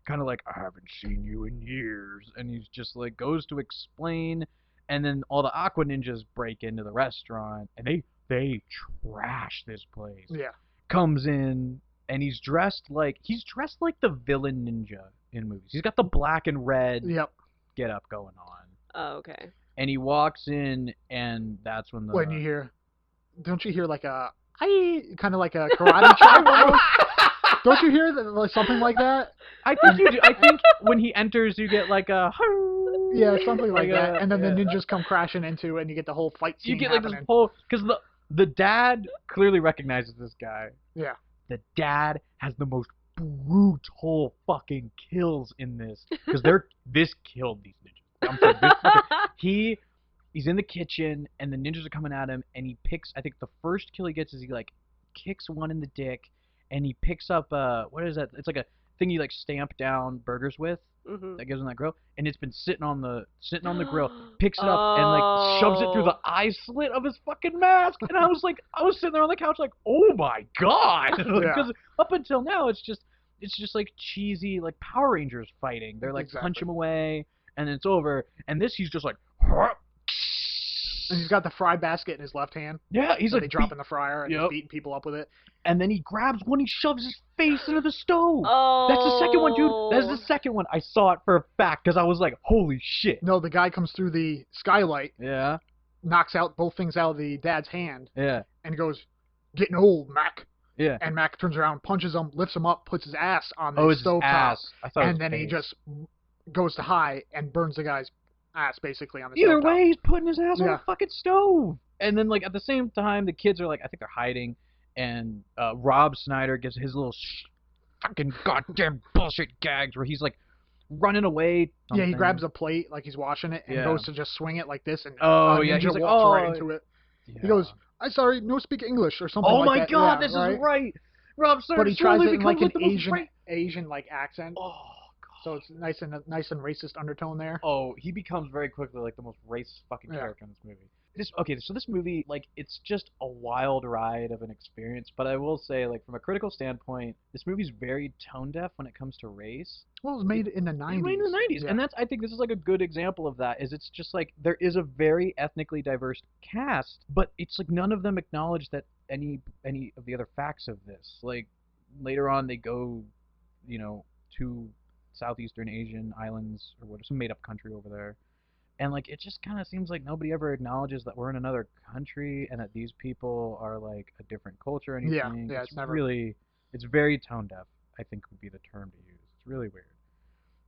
kind of like, I haven't seen you in years. And he's just like, goes to explain, and then all the Aqua Ninjas break into the restaurant, and they trash this place. Yeah. Comes in, and he's dressed like the villain ninja in movies. He's got the black and red Yep. get up going on. Oh, okay. And he walks in, and that's when the When you hear, don't you hear like a, kind of like a karate chop almost? Don't you hear like something like that? I think you do. I think when he enters, you get like a Yeah, something like that. And then yeah. the ninjas come crashing into it, and you get the whole fight scene You get like happening. this whole because the dad clearly recognizes this guy. Yeah. The dad has the most brutal fucking kills in this because this killed these ninjas. I'm sorry, he's in the kitchen and the ninjas are coming at him and he picks. I think the first kill he gets is he like kicks one in the dick and he picks up what is that? It's like a thing you like stamp down burgers with. Mhm. That goes on that grill, and it's been sitting on the grill. Picks it up and like shoves it through the eye slit of his fucking mask. And I was sitting there on the couch like, oh my god, because up until now it's just like cheesy like Power Rangers fighting. They're like Exactly. punch him away and then it's over. And this he's just like, And he's got the fry basket in his left hand. yeah, he's that like they drop in the fryer and Yep. he's beating people up with it. and then he grabs one, he shoves his face into the stove. Oh. That's the second one, dude. That's the second one. I saw it for a fact because I was like, holy shit. No, the guy comes through the skylight, Yeah, knocks out both things out of the dad's hand, yeah, and goes, "Getting old, Mac." yeah. And Mac turns around, punches him, lifts him up, puts his ass on the Oh, it's his stove top, ass. I thought it was and then he face. just goes to high and burns the guy's ass basically on the Either stovetop. way, he's putting his ass on Yeah. the fucking stove. And then, like, at the same time, the kids are, like, I think they're hiding, and Rob Schneider gives his little fucking goddamn bullshit gags where he's, like, running away. Yeah, he something. grabs a plate like he's washing it and Yeah. goes to just swing it like this, and Oh, a yeah, ninja he's like, walks right oh. into it. Yeah. He goes, "I sorry, no speak English" or something Oh like my that. god, Yeah, this right? is right. Rob Schneider But he tries slowly it in like becomes, an the most Asian like accent. Oh god. So it's nice and racist undertone there. Oh, he becomes very quickly like the most racist fucking Yeah. character in this movie. So this movie, like, it's just a wild ride of an experience. But I will say, like, from a critical standpoint, this movie's very tone deaf when it comes to race. Well, it was made in the It 90s. was made in the 90s, Yeah. and I think this is like a good example of that. Is it's just like there is a very ethnically diverse cast, but it's like none of them acknowledge that any of the other facts of this. Like later on, they go, to Southeastern Asian islands or what, some made up country over there. And like it just kind of seems like nobody ever acknowledges that we're in another country and that these people are like a different culture or anything. Yeah, it's never really, it's very tone deaf, I think would be the term to use. It's really weird.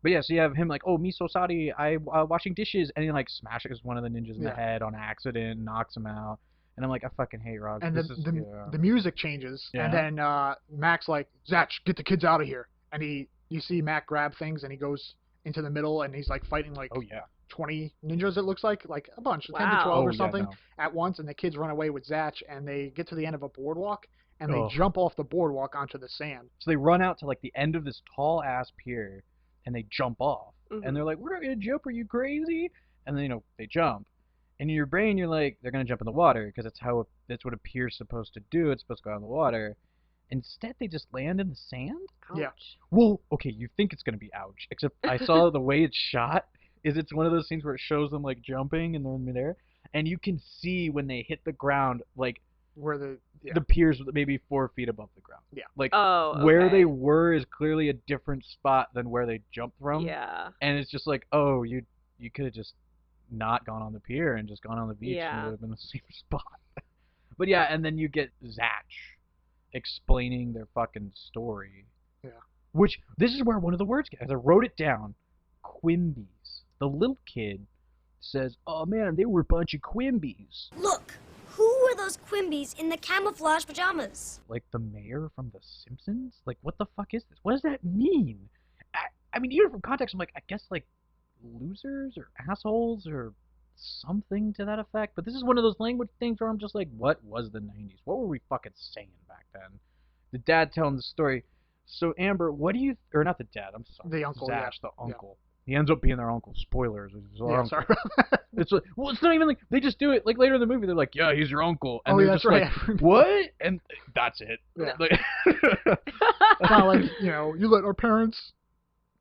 But yeah, so you have him like, oh, me so sorry, I washing dishes, and he like smashes one of the ninjas in the head on accident, knocks him out. And I'm like, I fucking hate Rob. And the music changes, Yeah. and then Mac's like, "Zach, get the kids out of here." And you see Mac grab things, and he goes into the middle, and he's like fighting like Oh yeah. 20 ninjas. It looks like a bunch, 10 to Wow. 12 Oh, or yeah, something no. at once, and the kids run away with Zach, and they get to the end of a boardwalk, and they Oh. jump off the boardwalk onto the sand. So they run out to like the end of this tall ass pier, and they jump off. Mhm. And they're like, "We're not gonna jump. Are you crazy?" And then they jump. And in your brain, you're like, they're gonna jump in the water because that's what a pier's supposed to do. It's supposed to go out in the water. Instead, they just land in the sand. Ouch. Yeah. Well, okay, you think it's gonna be ouch, except I saw the way it's shot. It's one of those scenes where it shows them like jumping and they're in midair, and you can see when they hit the ground, like Where the the pier's maybe 4 feet above the ground. Yeah. Like Oh, where okay. they were is clearly a different spot than where they jumped from. Yeah. And it's just like, oh, you could have just not gone on the pier and just gone on the beach, and Yeah. it would have been the same spot. But yeah, and then you get Zach explaining their fucking story. Yeah. Which this is where one of the words as I wrote it down, Quimbies. The little kid says, "Oh man, they were a bunch of Quimbies." Look, who were those Quimbies in the camouflage pajamas? Like the mayor from The Simpsons? Like, what the fuck is this? What does that mean? I mean, even from context, I'm like, I guess, like, losers or assholes or something to that effect. But this is one of those language things where I'm just like, what was the 90s? What were we fucking saying back then? The dad telling the story. So, Amber, what do you... Or not the dad, I'm sorry. The uncle, Zach, yeah. the uncle. He ends up being their uncle. Spoilers. It's their yeah, uncle. sorry. It's like, well, it's not even like they just do it. Like later in the movie, they're like, "Yeah, he's your uncle," and Oh, they're yeah, just that's right. like, "What?" And that's it. Yeah. Like, It's not like, you let our parents.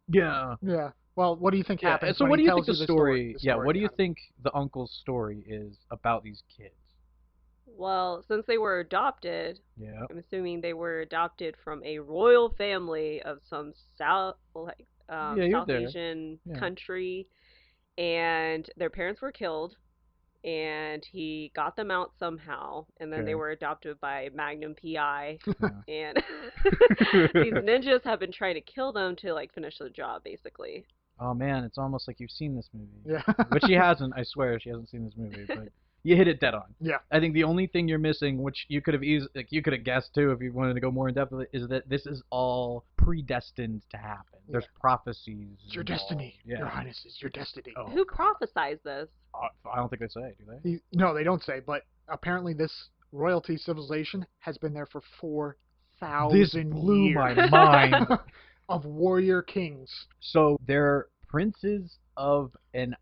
yeah. Yeah. Well, what do you think Yeah. happens? So, when what do he you think tells the you story? the Yeah. What do you Adam? think the uncle's story is about these kids? Well, since they were adopted, Yeah. I'm assuming they were adopted from a royal family of some South Yeah, you're South there. Asian Yeah. country, and their parents were killed, and he got them out somehow, and then Okay. they were adopted by Magnum PI, Yeah. and these ninjas have been trying to kill them to like finish the job, basically. Oh man, it's almost like you've seen this movie. Yeah. But she hasn't. I swear, she hasn't seen this movie. But you hit it dead on. Yeah. I think the only thing you're missing, which you could have you could have guessed too if you wanted to go more in depth with it, is that this is all predestined to happen. There's prophecies. It's your involved. destiny. Yeah. Your Highness, it's your destiny. Oh, Who prophesied this? I don't think they say, do they? No, they don't say, but apparently this royalty civilization has been there for 4,000 This blew years. my mind. Of warrior kings. So they're princes of an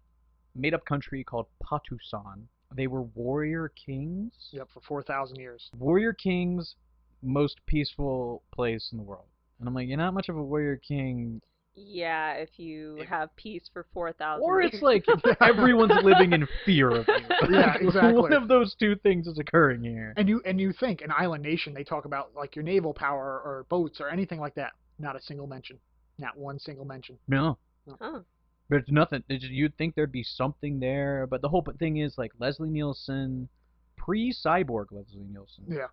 made-up country called Patusan. They were warrior kings. Yep, for 4,000 years. Warrior kings, most peaceful place in the world. And I'm like, you're not much of a warrior king. Yeah, if you have peace for 4,000 Or years. it's like everyone's living in fear of you. Yeah, exactly. One of those two things is occurring here. And you think an island nation, they talk about like your naval power or boats or anything like that. Not a single mention. Not one single mention. No. Oh. There's nothing. You'd think there'd be something there, but the whole thing is like Leslie Nielsen, pre-cyborg Leslie Nielsen, Yeah.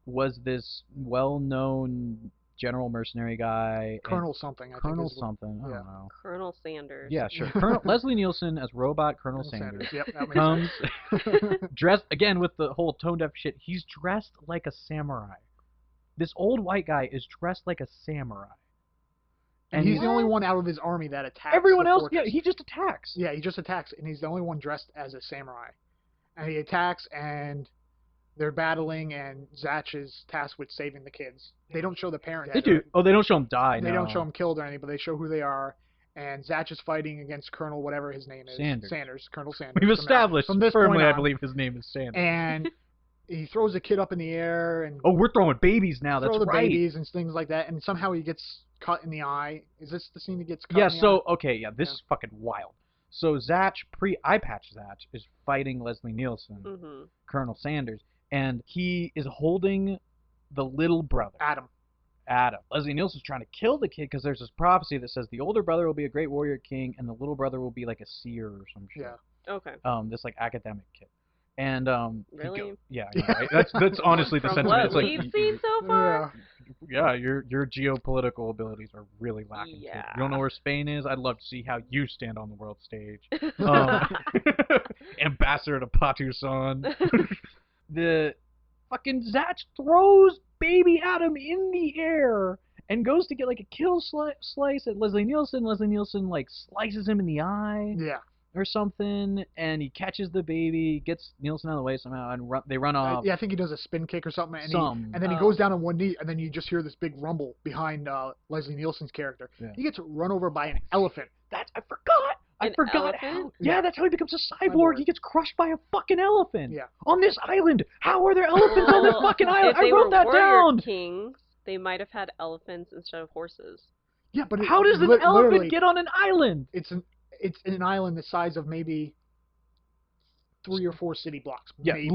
was this well-known general mercenary guy. Colonel something. I Colonel think is something. I yeah. don't know. Colonel Sanders. Yeah, sure. Colonel Leslie Nielsen as robot Colonel Sanders Yep, that makes comes sense. dressed again with the whole tone deaf shit. He's dressed like a samurai. This old white guy is dressed like a samurai. And he's the only one out of his army that attacks. Everyone the else, fortress. yeah, he just attacks. Yeah, he just attacks, and he's the only one dressed as a samurai. And he attacks, and they're battling, and Zatch is tasked with saving the kids. They don't show the parents. They do. Oh, they don't show him die. They no. don't show him killed or anything, but they show who they are. And Zatch is fighting against Colonel whatever his name is. Sanders. Colonel Sanders. We've established from this firmly, point I on. believe his name is Sanders. And he throws a kid up in the air, and Oh, we're throwing babies now. That's throw the right. babies and things like that. And somehow he gets cut in the eye. Is this the scene he gets cut Yeah, in the so, eye? okay, yeah, this is fucking wild. So Zatch, pre-eye patch Zatch, is fighting Leslie Nielsen, Mm-hmm. Colonel Sanders, and he is holding the little brother, Adam. Leslie Nielsen's trying to kill the kid because there's this prophecy that says the older brother will be a great warrior king and the little brother will be like a seer or some shit. Yeah. Okay. This like academic kid. And Really? yeah, I know, right? That's honestly the From sentiment. what It's like we've seen so far. yeah, your geopolitical abilities are really lacking. Kid. Yeah. You don't know where Spain is? I'd love to see how you stand on the world stage. Ambassador to Patusan. The fucking Zatch throws baby Adam in the air and goes to get like a kill slice at Leslie Nielsen. Leslie Nielsen like slices him in the eye Yeah. or something, and he catches the baby, gets Nielsen out of the way somehow, and they run off. Yeah, I think he does a spin kick or something, and, Some. then he goes down on one knee, and then you just hear this big rumble behind Leslie Nielsen's character. Yeah. He gets run over by an elephant. I forgot. I An forgot elephant? how. Yeah, that's how he becomes a cyborg. Cyborg. He gets crushed by a fucking elephant. Yeah. On this island. How are there elephants on this Well, fucking island? If I they wrote were that warrior down. kings, they might have had elephants instead of horses. Yeah, but How does an literally, elephant get on an island? It's an island the size of maybe 3 or 4 city blocks. Yeah, maybe.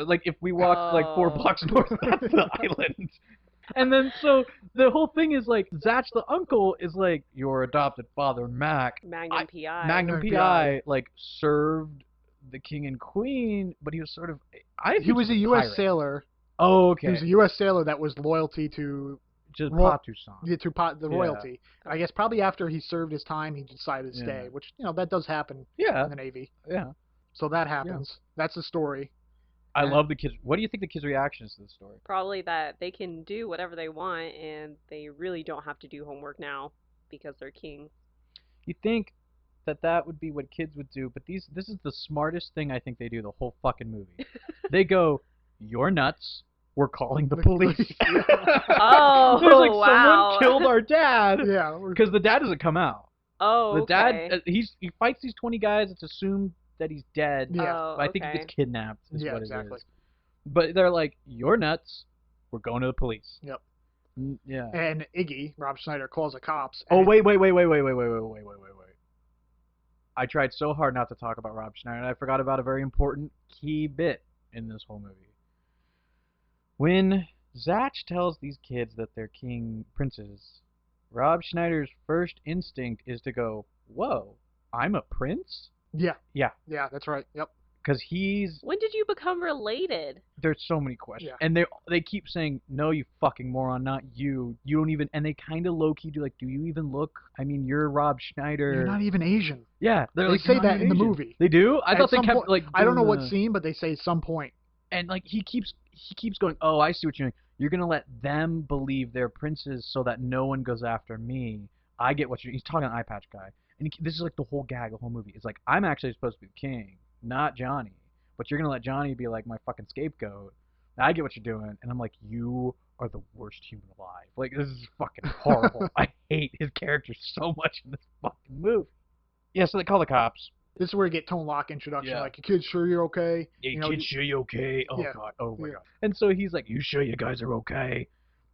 like if we walked like 4 Oh. blocks north, that's the island. And then so the whole thing is like Zatch the uncle is like your adopted father Mac. Magnum PI. Magnum PI like served the king and queen, but he was sort of He was a U.S. pirate. sailor. Oh, okay. He was a U.S. sailor that was loyalty to Just Ro- Patusan. the Yeah. royalty. And I guess probably after he served his time, he decided to stay, Yeah. which that does happen Yeah, in the Navy. yeah. So that happens. That's the story. I And- love the kids. What do you think the kids' reaction is to the story? Probably that they can do whatever they want and they really don't have to do homework now because they're kings. You think that would be what kids would do, but this is the smartest thing I think they do the whole fucking movie. They go, "You're nuts. We're calling the police." Oh, They're like, wow. someone killed our dad. Yeah. Because the dad doesn't come out. Oh, The okay. dad, he fights these 20 guys. It's assumed that he's dead. Yeah. Oh, I think he okay. gets kidnapped. Is Yeah, what exactly. it is. But they're like, "You're nuts. We're going to the police." Yep. Yeah. And Iggy, Rob Schneider, calls the cops. Oh, and- wait. I tried so hard not to talk about Rob Schneider, and I forgot about a very important key bit in this whole movie. When Zatch tells these kids that they're king princes, Rob Schneider's first instinct is to go, "Whoa, I'm a prince?" Yeah. Yeah. Yeah, that's right. Yep. Because When did you become related? there's so many questions. Yeah. And they keep saying, "No, you fucking moron, not you. You don't even," and they kind of low-key do, like, "Do you even look? I mean, you're Rob Schneider." You're not even Asian. Yeah, they're They like, say "You're not that in the Asian." movie. They do? I At thought they some kept, point- like, I don't know doing what the- scene, but they say some point. And, like, he keeps going, "Oh, I see what you're doing. You're going to let them believe they're princes so that no one goes after me. I get what you're..." He's talking to Eye Patch Guy. And this is, like, the whole gag, the whole movie. It's like, I'm actually supposed to be the king, not Johnny. But you're going to let Johnny be, like, my fucking scapegoat. I get what you're doing. And I'm like, you are the worst human alive. Like, this is fucking horrible. I hate his character so much in this fucking movie. Yeah, so they call the cops. This is where you get Tone Lock introduction. Yeah. Like, you kids sure you're okay? Hey, You know, kids, sure you okay? Oh, Yeah. God. Oh, my Yeah. God. And so he's like, "You sure you guys are okay?"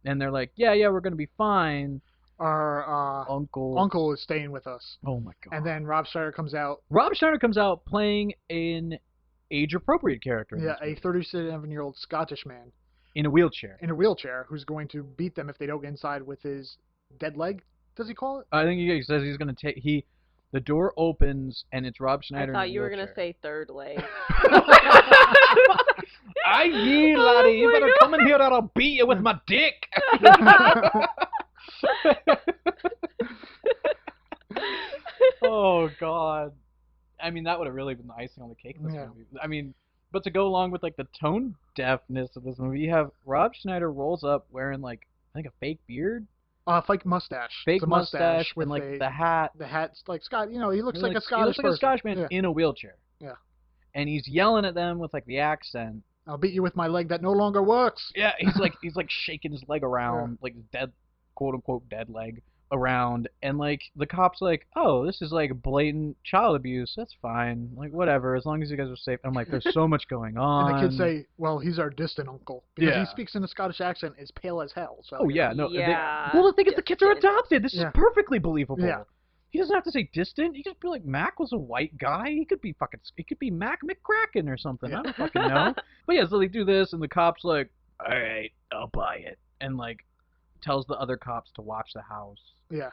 And they're like, yeah, we're going to be fine. Our Uncle is staying with us. Oh, my God. And then Rob Schneider comes out. Rob Schneider comes out playing an age-appropriate character. in Yeah, this a movie. 37-year-old Scottish man In a wheelchair. in a wheelchair who's going to beat them if they don't get inside with his dead leg. Does he call it? I think he says he's going to take... The door opens, and it's Rob I Schneider thought in a you were going to wheelchair. say third leg. Aye, ye, laddie, you Oh my better God. come in here or I'll beat you with my dick. Oh God. I mean, that would have really been the icing on the cake in this Yeah. movie. I mean, but to go along with like the tone deafness of this movie, you have Rob Schneider rolls up wearing like I think a fake beard, Fake mustache. fake It's a mustache, with and like a the hat. the hat's like Scott. You know, he looks like a He Scottish looks like a person. Scottish man Yeah. in a wheelchair. Yeah. And he's yelling at them with like the accent. I'll beat you with my leg that no longer works. Yeah, he's like shaking his leg around, like his dead, quote unquote dead leg around, and like the cops like, oh, this is like blatant child abuse. That's fine, like whatever, as long as you guys are safe. And I'm like, there's so much going on. And the kids say, well, he's our distant uncle. Because Yeah. he speaks in a Scottish accent, is pale as hell. So, oh yeah, no. Yeah. Well, the thing is, the kids are Distant. adopted. This is Yeah. perfectly believable. Yeah. He doesn't have to say distant. He could be like Mac was a white guy. He could be Mac McCracken or something. Yeah. I don't fucking know. But yeah, so they do this, and the cops like, all right, I'll buy it, and like tells the other cops to watch the house. Yeah.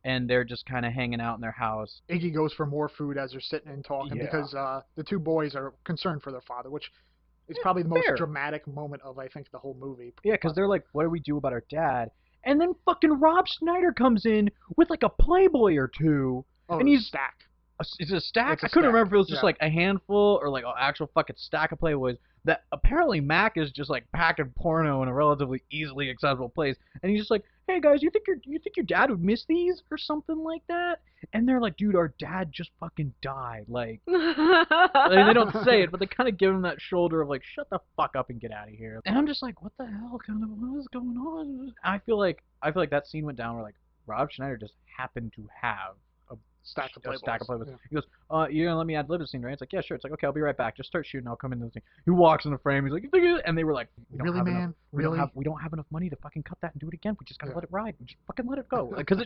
And they're just kind of hanging out in their house. Iggy goes for more food as they're sitting and talking Yeah. because the two boys are concerned for their father, which is probably the fair. most dramatic moment of, I think, the whole movie. Yeah, because they're like, what do we do about our dad? And then fucking Rob Schneider comes in with like a Playboy or two. Oh, and he's stack. Is it a stack? It's a I couldn't stack, remember if it was just yeah. like a handful or like an actual fucking stack of Playboys that apparently Mac is just like packing porno in a relatively easily accessible place, and he's just like, hey guys, you think your dad would miss these or something like that? And they're like, dude, our dad just fucking died. Like, they don't say it, but they kind of give him that shoulder of like, shut the fuck up and get out of here. And I'm just like, what the hell? What is going on? I feel like that scene went down where like Rob Schneider just happened to have Stack of a Playboys. stack of Playboys. Yeah. He goes, you're gonna let me ad-lib the scene, right? It's like, yeah, sure. It's like, okay, I'll be right back. Just start shooting. I'll come into the scene. He walks in the frame. He's like, and they were like, Really, man? Really? We don't have enough money to fucking cut that and do it again. We just gotta let it ride. We just fucking let it go. Because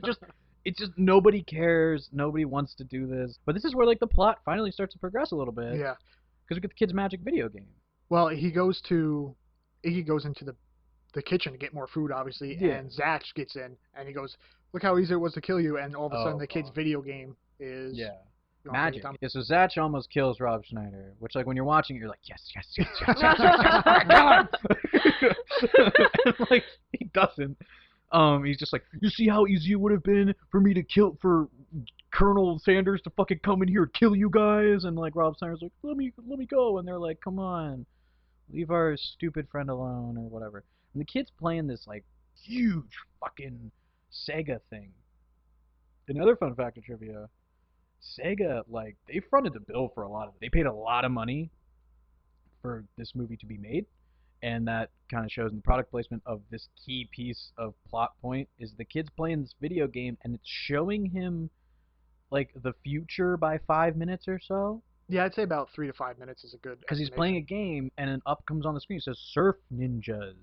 it's just nobody cares. Nobody wants to do this. But this is where like the plot finally starts to progress a little bit. Yeah. Because we get the kid's magic video game. Well, Iggy goes into the kitchen to get more food, obviously, Yeah. and Zach gets in, and he goes, look how easy it was to kill you, and all of a sudden Oh, the kid's God. video game is Yeah. you wanna break Magic. it down? Yeah, so Zach almost kills Rob Schneider, which like when you're watching it, you're like, yes, and, like he doesn't. He's just like, you see how easy it would have been for me to kill for Colonel Sanders to fucking come in here and kill you guys, and like Rob Schneider's like, let me go, and they're like, come on, leave our stupid friend alone or whatever. And the kid's playing this like huge fucking Sega thing. Another fun fact of trivia. Sega, like, they fronted the bill for a lot of it. They paid a lot of money for this movie to be made, and that kind of shows in the product placement of this key piece of plot point is the kid's playing this video game, and it's showing him, like, the future by 5 minutes or so, Yeah, I'd say about 3 to 5 minutes is a good because he's estimation. playing a game, and then up comes on the screen, it says, Surf Ninjas.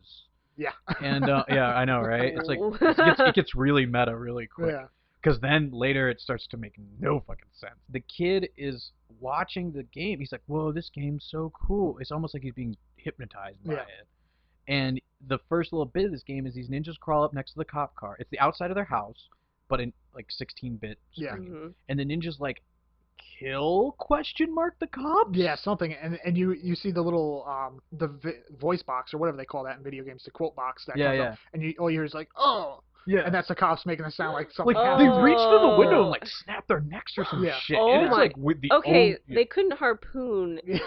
Yeah. And, yeah, I know, right? It's like, Oh. it gets really meta really quick. Yeah. Because then later it starts to make no fucking sense. The kid is watching the game. He's like, whoa, this game's so cool. It's almost like he's being hypnotized by Yeah. it. And the first little bit of this game is these ninjas crawl up next to the cop car. It's the outside of their house, but in like 16-bit Yeah. screen. Mhm. And the ninjas like kill the cops? Yeah, something, and you see the little voice box or whatever they call that in video games, the quote box that Yeah, comes yeah. up, and all you hear is like, oh, Yeah. and that's the cops making it sound like something like happened. they reach through the window and Oh. like snap their necks or some Yeah. shit. Oh and it's my- like with the Okay, own- they couldn't harpoon Yeah.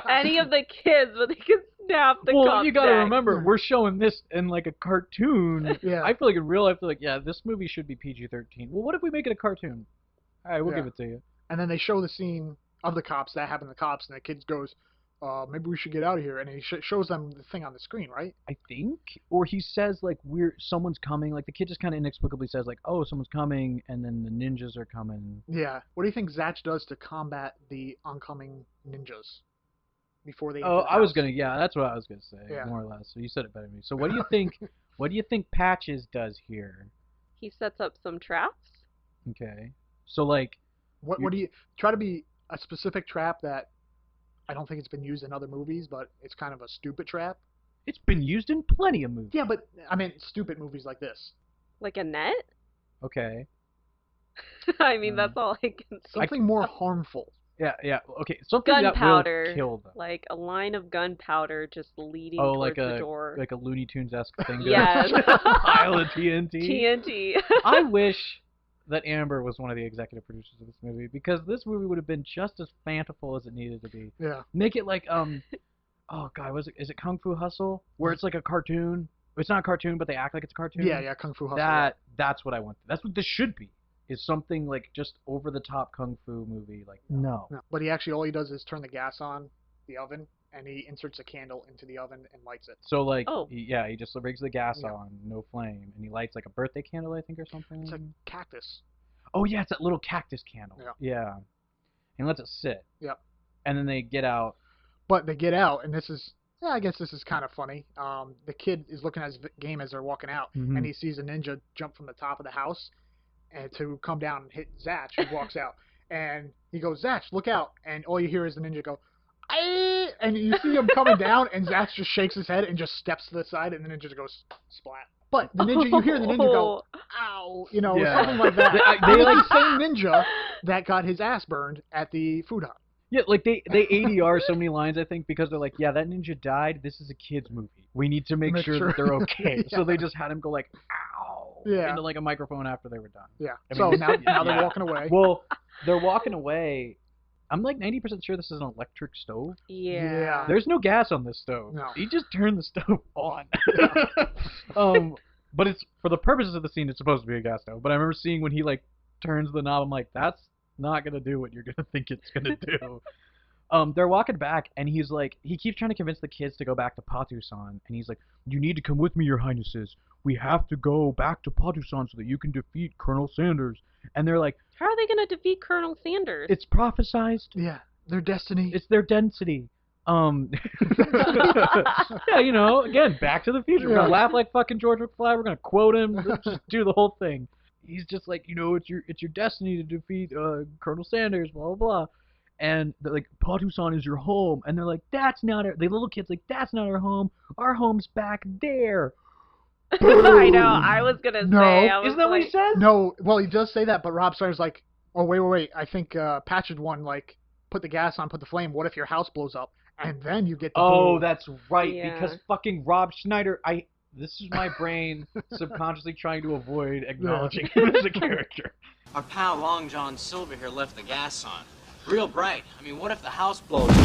any of the kids, but they could snap the well, cop's you gotta neck. remember, we're showing this in like a cartoon. Yeah. I feel like in real life, they're like, yeah, this movie should be PG-13. Well, what if we make it a cartoon? All right, we'll Yeah. give it to you. And then they show the scene of the cops that happened to the cops, and the kid goes, maybe we should get out of here, and he shows them the thing on the screen, right? I think, or he says like someone's coming. Like the kid just kind of inexplicably says like, oh, someone's coming, and then the ninjas are coming. Yeah. What do you think Zach does to combat the oncoming ninjas before they? Oh, enter the I was house? gonna, yeah, that's what I was gonna say, Yeah. more or less. So you said it better than me. So what do you think? What do you think Patches does here? He sets up some traps. Okay, so like. What do you try to be a specific trap that I don't think it's been used in other movies, but it's kind of a stupid trap. It's been used in plenty of movies. Yeah, but I mean stupid movies like this. Like a net? Okay. I mean, that's all I can say. Something more harmful. Yeah. Okay, something that will Gunpowder. kill them. Like a line of gunpowder just leading Oh, towards the door. like a Looney Tunes-esque thing. Yes. Pile of TNT. TNT. I wish that Amber was one of the executive producers of this movie, because this movie would have been just as fanciful as it needed to be. Yeah. Make it like oh god, is it Kung Fu Hustle, where it's like a cartoon? It's not a cartoon, but they act like it's a cartoon. Yeah, Kung Fu Hustle. That's what I want. That's what this should be. Is something like just over the top kung fu movie. Like no. But all he does is turn the gas on the oven, and he inserts a candle into the oven and lights it. So like Oh. he just rigs the gas on, no flame, and he lights like a birthday candle, I think, or something. It's a cactus. Oh yeah, it's that little cactus candle. Yeah. And lets it sit. Yep. And then they get out. But they get out, and this is, I guess this is kind of funny. The kid is looking at his game as they're walking out, and he sees a ninja jump from the top of the house and to come down and hit Zach, who walks out. And he goes, Zach, look out. And all you hear is the ninja go, "Aye!" And you see him coming down, and Zach just shakes his head and just steps to the side, and the ninja just goes, splat. But the ninja, you hear the ninja go, ow, something like that. They like the same ninja that got his ass burned at the food hut. Yeah, like they ADR so many lines, I think, because they're like, yeah, that ninja died. This is a kid's movie. We need to make sure that they're okay. Yeah. So they just had him go like, ow, into like a microphone after they were done. Yeah. I So mean, now they're walking away. Well, they're walking away. I'm like 90% sure this is an electric stove. Yeah. There's no gas on this stove. No. He just turned the stove on. But it's for the purposes of the scene, it's supposed to be a gas stove. But I remember seeing when he like turns the knob, I'm like, that's not gonna do what you're gonna think it's gonna do. They're walking back, and he's like, he keeps trying to convince the kids to go back to Patusan, and he's like, you need to come with me, your highnesses. We have to go back to Patusan so that you can defeat Colonel Sanders. And they're like, How are they going to defeat Colonel Sanders? it's prophesized. Yeah. Their destiny. It's their density. Yeah, again, Back to the Future. We're gonna laugh like fucking George McFly. We're gonna quote him. Let's just do the whole thing. He's just like, it's your destiny to defeat Colonel Sanders. Blah blah blah. And they're like, Patusan is your home. And they're like, that's not our. The little kid's like, that's not our home. Our home's back there. I know. I was gonna say. Isn't that what he says? No. Well, he does say that, but Rob Snyder's like, oh wait. I think Patch's one like put the gas on, put the flame. What if your house blows up? And then you get the boom. That's right. Yeah. Because fucking Rob Schneider, this is my brain subconsciously trying to avoid acknowledging him as a character. Our pal Long John Silver here left the gas on. Real bright. I mean, what if the house blows up?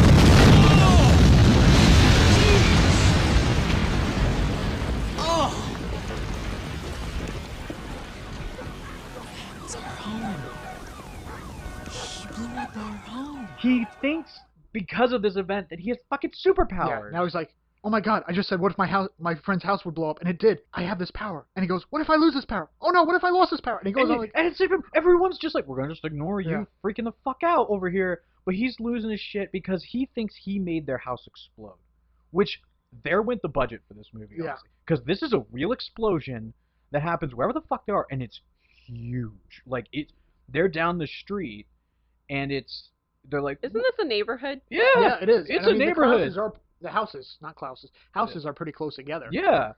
He thinks because of this event that he has fucking superpowers. Yeah. Now he's like, oh my god, I just said, what if my friend's house would blow up? And it did. I have this power. And he goes, what if I lose this power? Oh no, what if I lost this power? And he goes on like, and it's even, everyone's just like, we're gonna just ignore you freaking the fuck out over here. But he's losing his shit because he thinks he made their house explode. Which, there went the budget for this movie, honestly. Because this is a real explosion that happens wherever the fuck they are, and it's huge. Like, they're down the street, and they're like... Isn't this a neighborhood? Yeah, it is. It's and, a neighborhood. The houses, not Klaus's, houses are pretty close together. Yeah.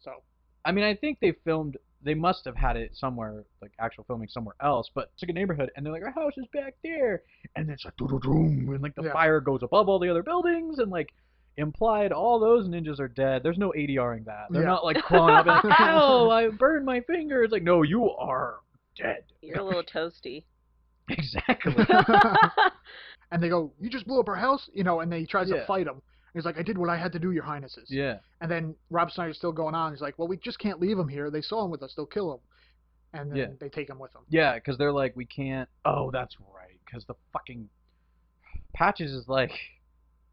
So. I mean, I think they must have had it somewhere, like actual filming somewhere else, but it's like a neighborhood, and they're like, our house is back there, and it's like, doo-doo-doom, and like the fire goes above all the other buildings, and like, implied all those ninjas are dead. There's no ADRing that. They're not like crawling up and like, ow, I burned my finger. It's like, no, you are dead. You're a little toasty. Exactly. And they go, you just blew up our house? And then he tries to fight him. He's like, I did what I had to do, your highnesses. Yeah. And then Rob Snyder's still going on. He's like, well, we just can't leave him here. They saw him with us. They'll kill him. And then they take him with them. Yeah, because they're like, we can't. Oh, that's right. Because the fucking Patches is like,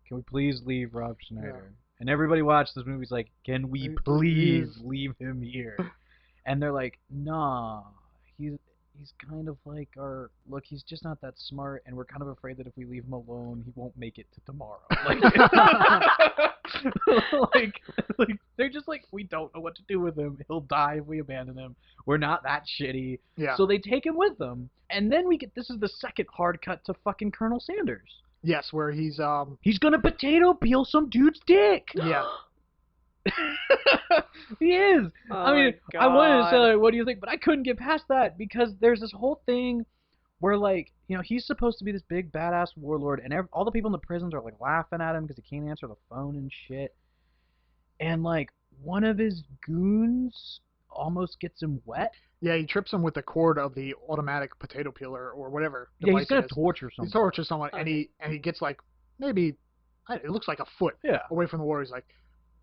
can we please leave Rob Schneider? Yeah. And everybody watched this movie's like, can we please leave him here? And they're like, nah, he's kind of like he's just not that smart, and we're kind of afraid that if we leave him alone, he won't make it to tomorrow. Like, they're just like, we don't know what to do with him. He'll die if we abandon him. We're not that shitty. Yeah. So they take him with them, and then this is the second hard cut to fucking Colonel Sanders. Yes, where he's gonna potato peel some dude's dick. Yeah. He is. Oh, I mean, I wanted to say, like, what do you think? But I couldn't get past that because there's this whole thing where like he's supposed to be this big badass warlord, and all the people in the prisons are like laughing at him because he can't answer the phone and shit. And like one of his goons almost gets him wet. Yeah, he trips him with the cord of the automatic potato peeler or whatever. Yeah, he's gonna it is. torture someone. He tortures someone, and he gets like maybe it looks like a foot away from the water. He's like,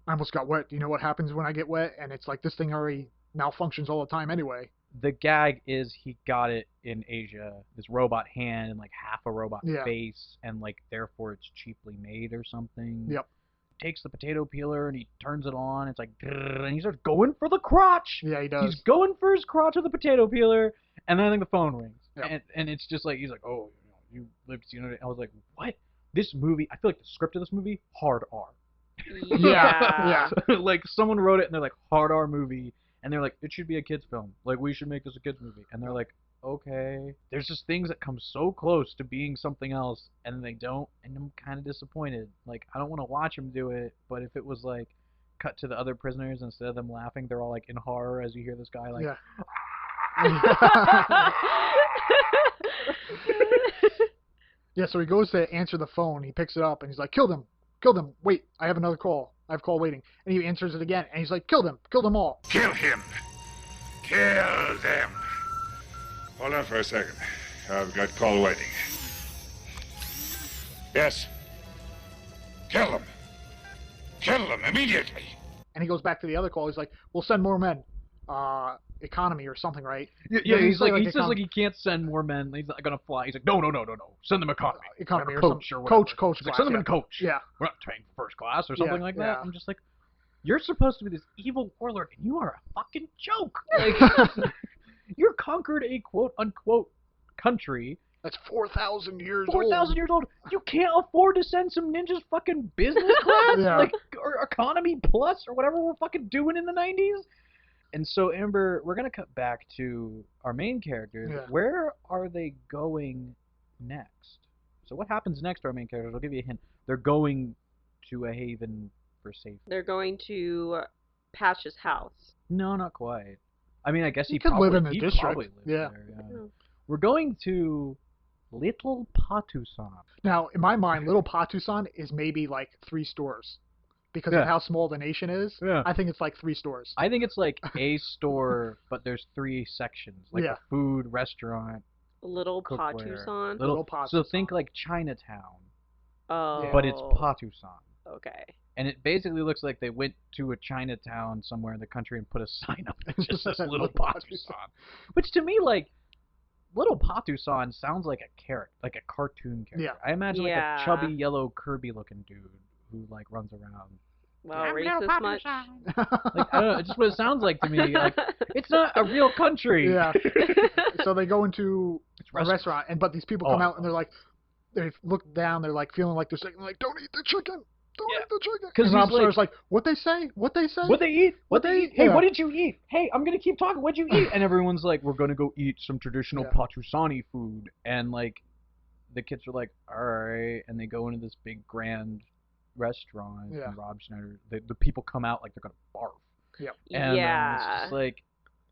I almost got wet. Do you know what happens when I get wet? And it's like this thing already malfunctions all the time anyway. The gag is he got it in Asia, this robot hand and like half a robot face, and like therefore it's cheaply made or something. Yep. Takes the potato peeler and he turns it on. It's like, and he starts going for the crotch. Yeah, he does. He's going for his crotch with the potato peeler, and then I think the phone rings. Yep. And it's just like, he's like, oh, you lived to see another day. I was like, what? This movie, I feel like the script of this movie, hard R. Yeah. Like someone wrote it and they're like, hard R movie. And they're like, it should be a kid's film. Like, we should make this a kid's movie. And they're like, okay. There's just things that come so close to being something else, and they don't, and I'm kind of disappointed. Like, I don't want to watch them do it, but if it was like, cut to the other prisoners, instead of them laughing, they're all like in horror as you hear this guy like, Yeah, so he goes to answer the phone. He picks it up, and he's like, kill them. Kill them. Wait, I have another call. I have a call waiting. And he answers it again, and he's like, kill them. Kill them all. Kill him. Kill them. Hold on for a second. I've got call waiting. Yes. Kill them. Kill them immediately. And he goes back to the other call. He's like, we'll send more men. Economy or something, right? Yeah, he says like he can't send more men. He's not gonna fly. He's like, no. Send them economy. Economy or coach some, or whatever. Coach He's like, send them in coach. Yeah. We're not paying for first class or something like that. Yeah. I'm just like, you're supposed to be this evil warlord, and you are a fucking joke. Like, you're conquered a quote-unquote country. That's 4,000 years old. 4,000 years old. You can't afford to send some ninjas fucking business class? Like, or economy plus, or whatever we're fucking doing in the 90s? And so, Amber, we're going to cut back to our main characters. Yeah. Where are they going next? So what happens next to our main characters? I'll give you a hint. They're going to a haven for safety. They're going to Patch's house. No, not quite. I mean, I guess he could probably live in the district. Probably lives Yeah. there, Oh. We're going to Little Patusan. Now, in my mind, Little Patusan is maybe like 3 stores. Because of how small the nation is, I think it's like 3 stores. I think it's like a store, but there's 3 sections, like a food, restaurant, Little cookware. Patusan. Little Patusan. So think like Chinatown, Oh. but it's Patusan. Okay. And it basically looks like they went to a Chinatown somewhere in the country and put a sign up that just says Little Patusan. Which to me, like, Little Patusan sounds like a character, like a cartoon character. Yeah. I imagine like a chubby yellow Kirby-looking dude who like runs around. Wow, racist much? Like, I don't know, it's just what it sounds like to me. Like, it's not a real country. Yeah. So they go into a restaurant, but these people come out and they're like, they look down, they're like feeling like they're saying like, don't eat the chicken. Don't eat the chicken. Because Rob Star's like, what they say? What they say? What they eat? What they eat? Hey, what did you eat? Hey, I'm gonna keep talking. What'd you eat? And everyone's like, we're gonna go eat some traditional Patusani food. And like, the kids are like, all right, and they go into this big grand restaurant. And Rob Schneider, the people come out like they're gonna barf. Yeah. And it's just like,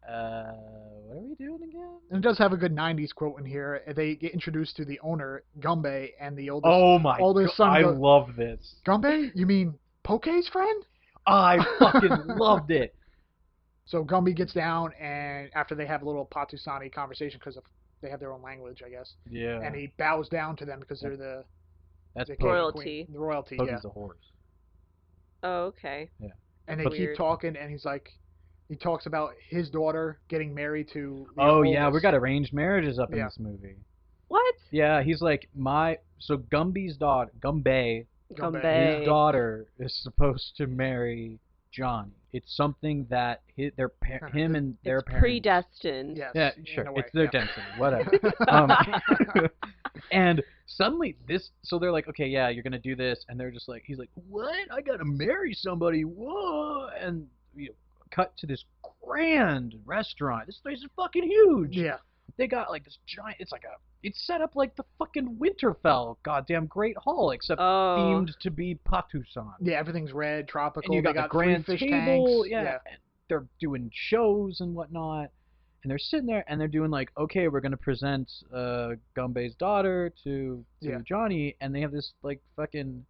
what are we doing again? And it does have a good 90s quote in here. They get introduced to the owner, Gumbe, and the oldest, oldest son. I love this. Gumbe? You mean Poke's friend? I fucking loved it. So Gumby gets down, and after they have a little Patusani conversation, because they have their own language, I guess. Yeah. And he bows down to them because they're the royalty. The royalty, Poke's a horse. Oh, okay. Yeah. And they keep talking, and he's like, he talks about his daughter getting married to the oldest. Yeah, we got arranged marriages up in this movie. What? Yeah, he's like, so Gumby's daughter, Gumbe, his daughter is supposed to marry Johnny. It's something that him and their parents. Predestined. Yes, yeah, sure. It's their destiny. Whatever. And suddenly so they're like, okay, yeah, you're gonna do this, and they're just like, he's like, what? I gotta marry somebody. Whoa! And cut to this grand restaurant. This place is fucking huge. Yeah. They got like this giant. It's set up like the fucking Winterfell goddamn Great Hall, except themed to be Patusan. Yeah, everything's red, tropical. And you got they the grand fish table. tanks. Yeah. And they're doing shows and whatnot. And they're sitting there and they're doing like, okay, we're gonna present Gumbay's daughter to Johnny, and they have this like fucking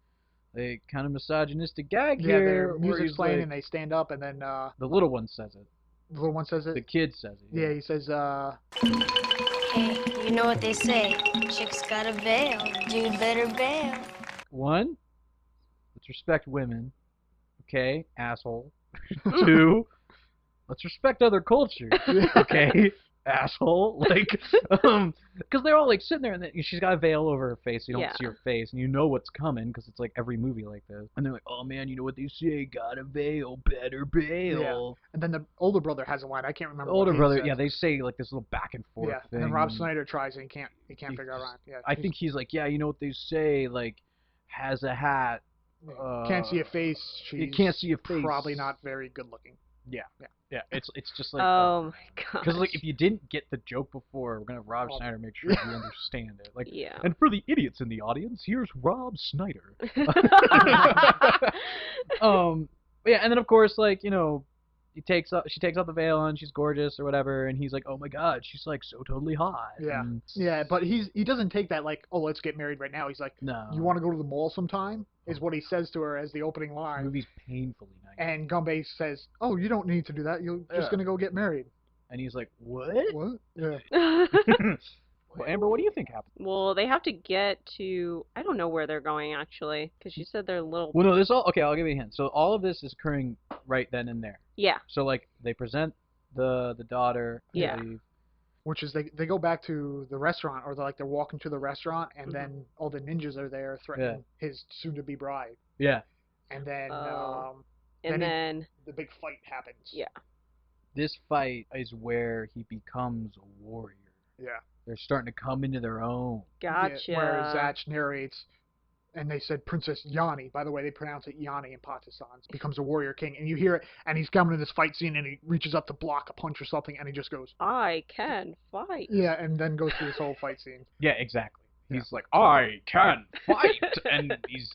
like kind of misogynistic gag Yeah, here their where music's he's playing like, and they stand up, and then the little one says it. the little one says it. The kid says it. Yeah, he says, Hey, you know what they say. Chick's got a veil. Dude better bail. One, let's respect women. Okay, asshole. Two, let's respect other cultures. Okay, asshole. Like, because they're all like sitting there, and she's got a veil over her face, so you don't see her face, and you know what's coming because it's like every movie like this. And they're like, oh man, you know what they say? Got a veil, better bail. Yeah. And then the older brother has a line. I can't remember. The older what brother, says. yeah, they say like this little back and forth thing. And then Rob Schneider tries and he can't figure out. Yeah. I think he's like, yeah, you know what they say? Like, has a hat. Can't see a face. You can't see a face. Probably not very good looking. Yeah. It's just like. Oh my god. Because like if you didn't get the joke before, we're gonna have Rob Schneider make sure you understand it. Like, yeah. And for the idiots in the audience, here's Rob Schneider. Yeah, and then of course, like, you know, she takes off the veil and she's gorgeous or whatever, and he's like, oh my god, she's like so totally hot. Yeah. And, Yeah, but he doesn't take that like, oh, let's get married right now. He's like, no. You want to go to the mall sometime? Is what he says to her as the opening line. The movie's painfully nice. And Gumbay says, oh, you don't need to do that. You're just gonna go get married. And he's like, what? What? Yeah. Well, Amber, what do you think happened? Well, they have to get to, I don't know where they're going actually, because she said they're little. Well, no, okay, I'll give you a hint. So all of this is occurring right then and there. Yeah. So like they present the daughter, I believe. Which is they go back to the restaurant, or they're walking to the restaurant, and then all the ninjas are there threatening his soon-to-be bride. Yeah. And then then the big fight happens. Yeah. This fight is where he becomes a warrior. Yeah. They're starting to come into their own. Gotcha. Yeah, where Zach narrates, and they said Princess Yanni. By the way, they pronounce it Yanni in Pakistan. Becomes a warrior king, and you hear it, and he's coming in this fight scene, and he reaches up to block a punch or something, and he just goes, I can fight. Yeah, and then goes through this whole fight scene. Yeah, exactly. He's like, I can fight, and he's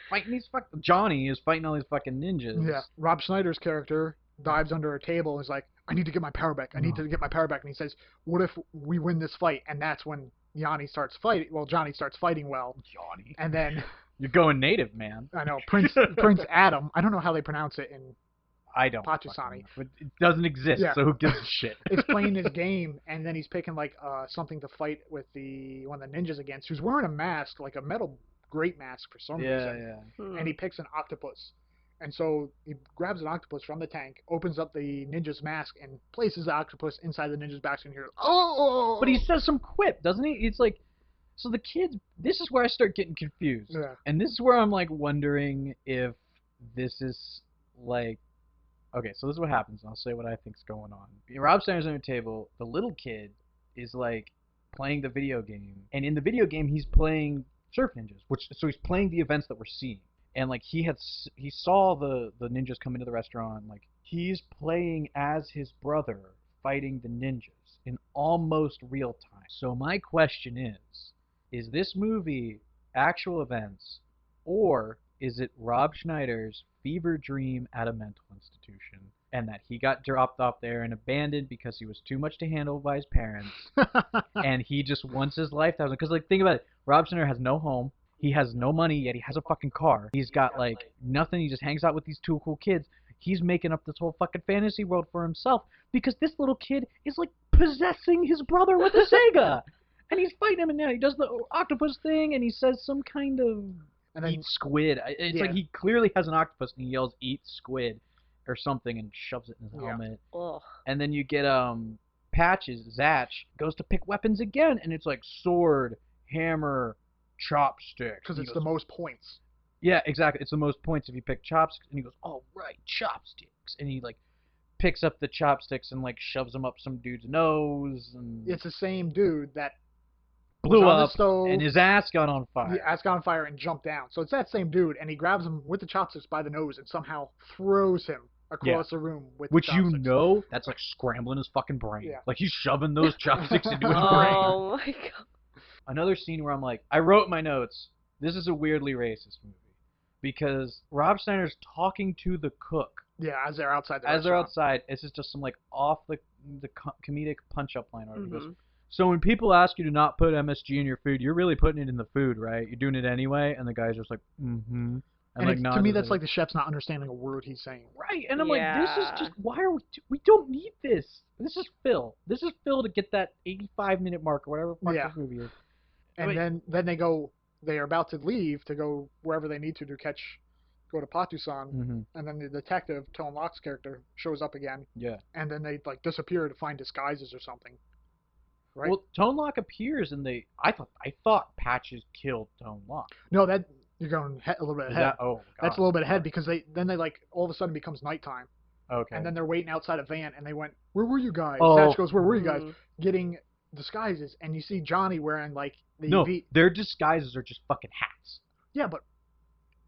fighting Johnny is fighting all these fucking ninjas. Yeah. Rob Schneider's character dives under a table and is like, I need to get my power back. I need to get my power back. And he says, what if we win this fight? And that's when Johnny starts fighting. Well, Johnny starts fighting well. Johnny. And then you're going native, man. I know Prince Adam. I don't know how they pronounce it in Pakistani. But it doesn't exist, so who gives a shit? It's playing this game, and then he's picking like something to fight with one of the ninjas against, who's wearing a mask, like a metal great mask for some reason. Yeah. And he picks an octopus. And so he grabs an octopus from the tank, opens up the ninja's mask, and places the octopus inside the ninja's back, and you're like, oh! But he says some quip, doesn't he? It's like, so the kids, this is where I start getting confused. Yeah. And this is where I'm like wondering if this is like, okay, so this is what happens, and I'll say what I think's going on. Rob Steiner's on the table, the little kid is like playing the video game, and in the video game he's playing Surf Ninjas, so he's playing the events that we're seeing. And like he saw the ninjas come into the restaurant. Like he's playing as his brother fighting the ninjas in almost real time. So my question is this movie actual events, or is it Rob Schneider's fever dream at a mental institution, and that he got dropped off there and abandoned because he was too much to handle by his parents, and he just wants his life to have, because like think about it, Rob Schneider has no home. He has no money, yet he has a fucking car. He's got, like, nothing. He just hangs out with these two cool kids. He's making up this whole fucking fantasy world for himself because this little kid is, like, possessing his brother with a Sega. And he's fighting him, and now he does the octopus thing, and he says some kind of eat squid. It's like he clearly has an octopus, and he yells, eat squid, or something, and shoves it in his helmet. Ugh. And then you get, Patches, Zach, goes to pick weapons again, and it's like sword, hammer, chopsticks. Because it's the most points. Yeah, exactly. It's the most points if you pick chopsticks. And he goes, oh, right, chopsticks. And he, like, picks up the chopsticks and, like, shoves them up some dude's nose. And it's the same dude that blew up, and his ass got on fire. The ass got on fire and jumped down. So it's that same dude, and he grabs him with the chopsticks by the nose and somehow throws him across the room with the chopsticks. You know, that's, like, scrambling his fucking brain. Yeah. Like, he's shoving those chopsticks into his brain. Oh, my God. Another scene where I'm like, I wrote in my notes, this is a weirdly racist movie. Because Rob Schneider's talking to the cook Yeah, as they're outside the As they're restaurant. outside, it's just some like off the comedic punch up line. Or whatever. He goes, Mhm. so when people ask you to not put MSG in your food, you're really putting it in the food, right? You're doing it anyway, and the guy's just like, mm-hmm. And like, to me, nods that's his like head. the chef's not understanding a word he's saying. Right, and I'm like, this is Yeah. just, why are we don't need this. This is Phil. This is Phil to get that 85-minute mark or whatever the fuck Yeah. this movie is. And Wait. then they are about to leave to go wherever they need to go to Patusan. Mm-hmm. And then the detective, Tone Locke's character, shows up again. Yeah. And then they like disappear to find disguises or something. Right? Well, Tone Lock appears, and I thought Patches killed Tone Lock. No, that you're going a little bit Is ahead. that, oh, God. That's a little bit ahead because they like all of a sudden becomes nighttime. Okay. And then they're waiting outside a van, and they went, "Where were you guys?" Oh. Satch goes, "Where were you guys?" Mhm. Getting disguises, and you see Johnny wearing like the no, V. their disguises are just fucking hats. Yeah, but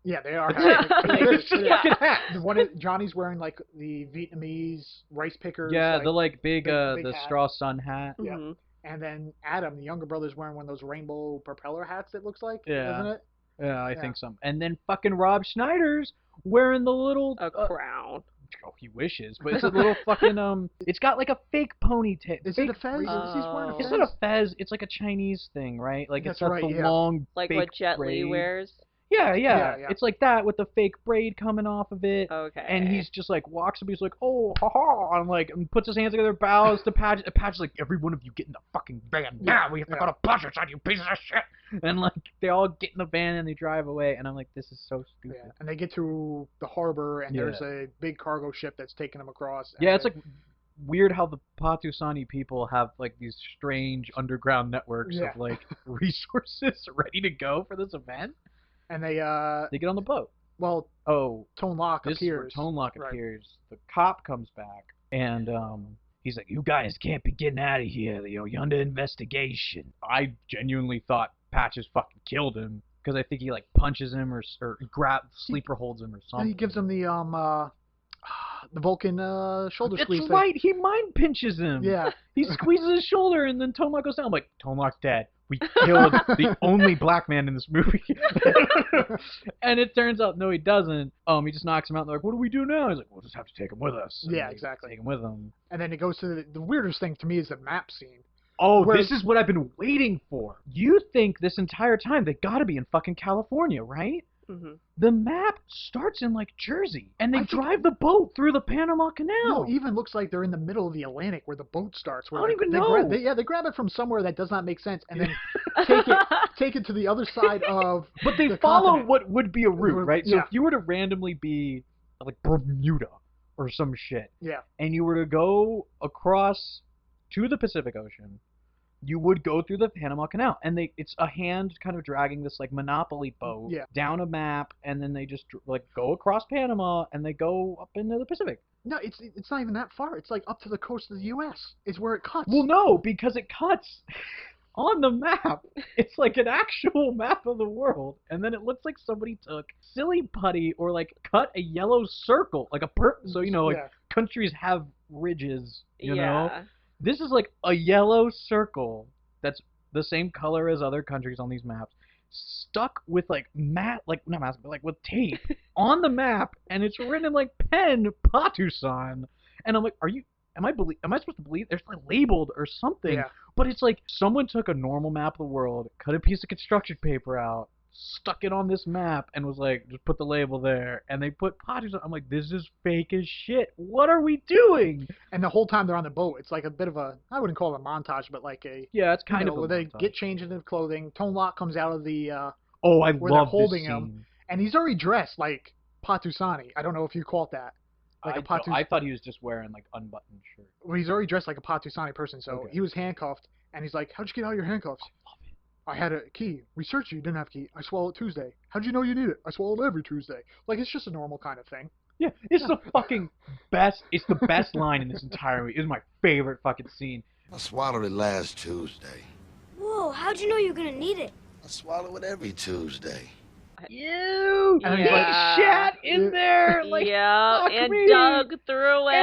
yeah, they are. It's just Yeah. fucking hats. The one Johnny's wearing like the Vietnamese rice pickers. Yeah, like, the like big big the hat. straw sun hat. Yeah. Mhm. And then Adam, the younger brother's wearing one of those rainbow propeller hats. It looks like, Yeah. isn't it? Yeah, I Yeah. think so. And then fucking Rob Schneider's wearing the little A crown. oh, he wishes, but it's a little fucking it's got like a fake ponytail. Is fake it a fez? braid- He's wearing a Oh. fez. It's not a fez. It's like a Chinese thing, right? Like That's it's got right, the yeah. long Like fake what Jet braid. Li wears. Yeah, Yeah, yeah. It's like that with the fake braid coming off of it. Okay. And he's just like walks up, he's like, oh, ha ha, and like and puts his hands together, bows to Patch. Patch's like, every one of you get in the fucking van now. We have to go to Patusan, you pieces of shit. And like they all get in the van and they drive away, and I'm like, this is so stupid. Yeah. And they get to the harbor, and Yeah. there's a big cargo ship that's taking them across. Yeah, and it's like weird how the Patusani people have like these strange underground networks Yeah. of like resources ready to go for this event. and they They get on the boat. well, Oh, Tone Lock this is where appears. Tone Lock Right. appears. The cop comes back, and he's like, "You guys can't be getting out of here. You're under investigation." I genuinely thought Patches fucking killed him because I think he like punches him or sleeper holds him or And something. he gives them the Vulcan shoulder That's squeeze right. He mind pinches him. thing. Yeah. He squeezes his shoulder, and then Tone Lock goes down. I'm like, Tone Lock's dead. We killed the only black man in this movie. And it turns out, no, he doesn't. He just knocks him out, and they're like, what do we do now? He's like, we'll just have to take him with us. And Yeah, they exactly. Take him with them. And then it goes to the weirdest thing to me is the map scene. Oh, Where- this is what I've been waiting for. You think this entire time they gotta be in fucking California, right? Mhm. The map starts in like Jersey, and they I think- drive the boat through the Panama Canal. No, it even looks like they're in the middle of the Atlantic where the boat starts. Where I don't even they know. They grab it from somewhere that does not make sense, and then take it to the other side of. But they the follow continent. what would be a route, right? So Yeah. if you were to randomly be like Bermuda or some shit, Yeah. and you were to go across to the Pacific Ocean, you would go through the Panama Canal, and it's a hand kind of dragging this like Monopoly boat Yeah. down a map, and then they just like go across Panama and they go up into the Pacific. No, it's not even that far. It's like up to the coast of the U.S. is where it cuts. Well, no, because it cuts on the map. It's like an actual map of the world, and then it looks like somebody took silly putty or like cut a yellow circle, like so like Yeah. countries have ridges, you know. Yeah. This is like a yellow circle that's the same color as other countries on these maps, stuck with like not mask, but like with tape on the map, and it's written in like pen Patusan. And I'm like, am I supposed to believe there's like labeled or something? Yeah. But it's like someone took a normal map of the world, cut a piece of construction paper out, stuck it on this map, and was like, just put the label there, and they put Patusan. I'm like, this is fake as shit. What are we doing? And the whole time they're on the boat, it's like a bit of a, I wouldn't call it a montage, but like a, Yeah, it's you kind know, of a where they montage. get changed into clothing. Tone Lock comes out of the, Oh, I where love they're holding this him. scene. and he's already dressed like Patusani. I don't know if you caught that. Like I thought he was just wearing like unbuttoned shirt. Well, he's already dressed like a Patusani person, so Okay. he was handcuffed, and he's like, "How'd you get out of your handcuffs?" I had a key. We searched you. You didn't have a key. I swallowed Tuesday. How'd you know you need it? I swallowed every Tuesday. Like, it's just a normal kind of thing. Yeah, it's the fucking best. It's the best line in this entire movie. It's my favorite fucking scene. I swallowed it last Tuesday. Whoa, how'd you know you were gonna need it? I swallow it every Tuesday. You And they he's like, shat in there, like yeah, fuck and me. dug through it.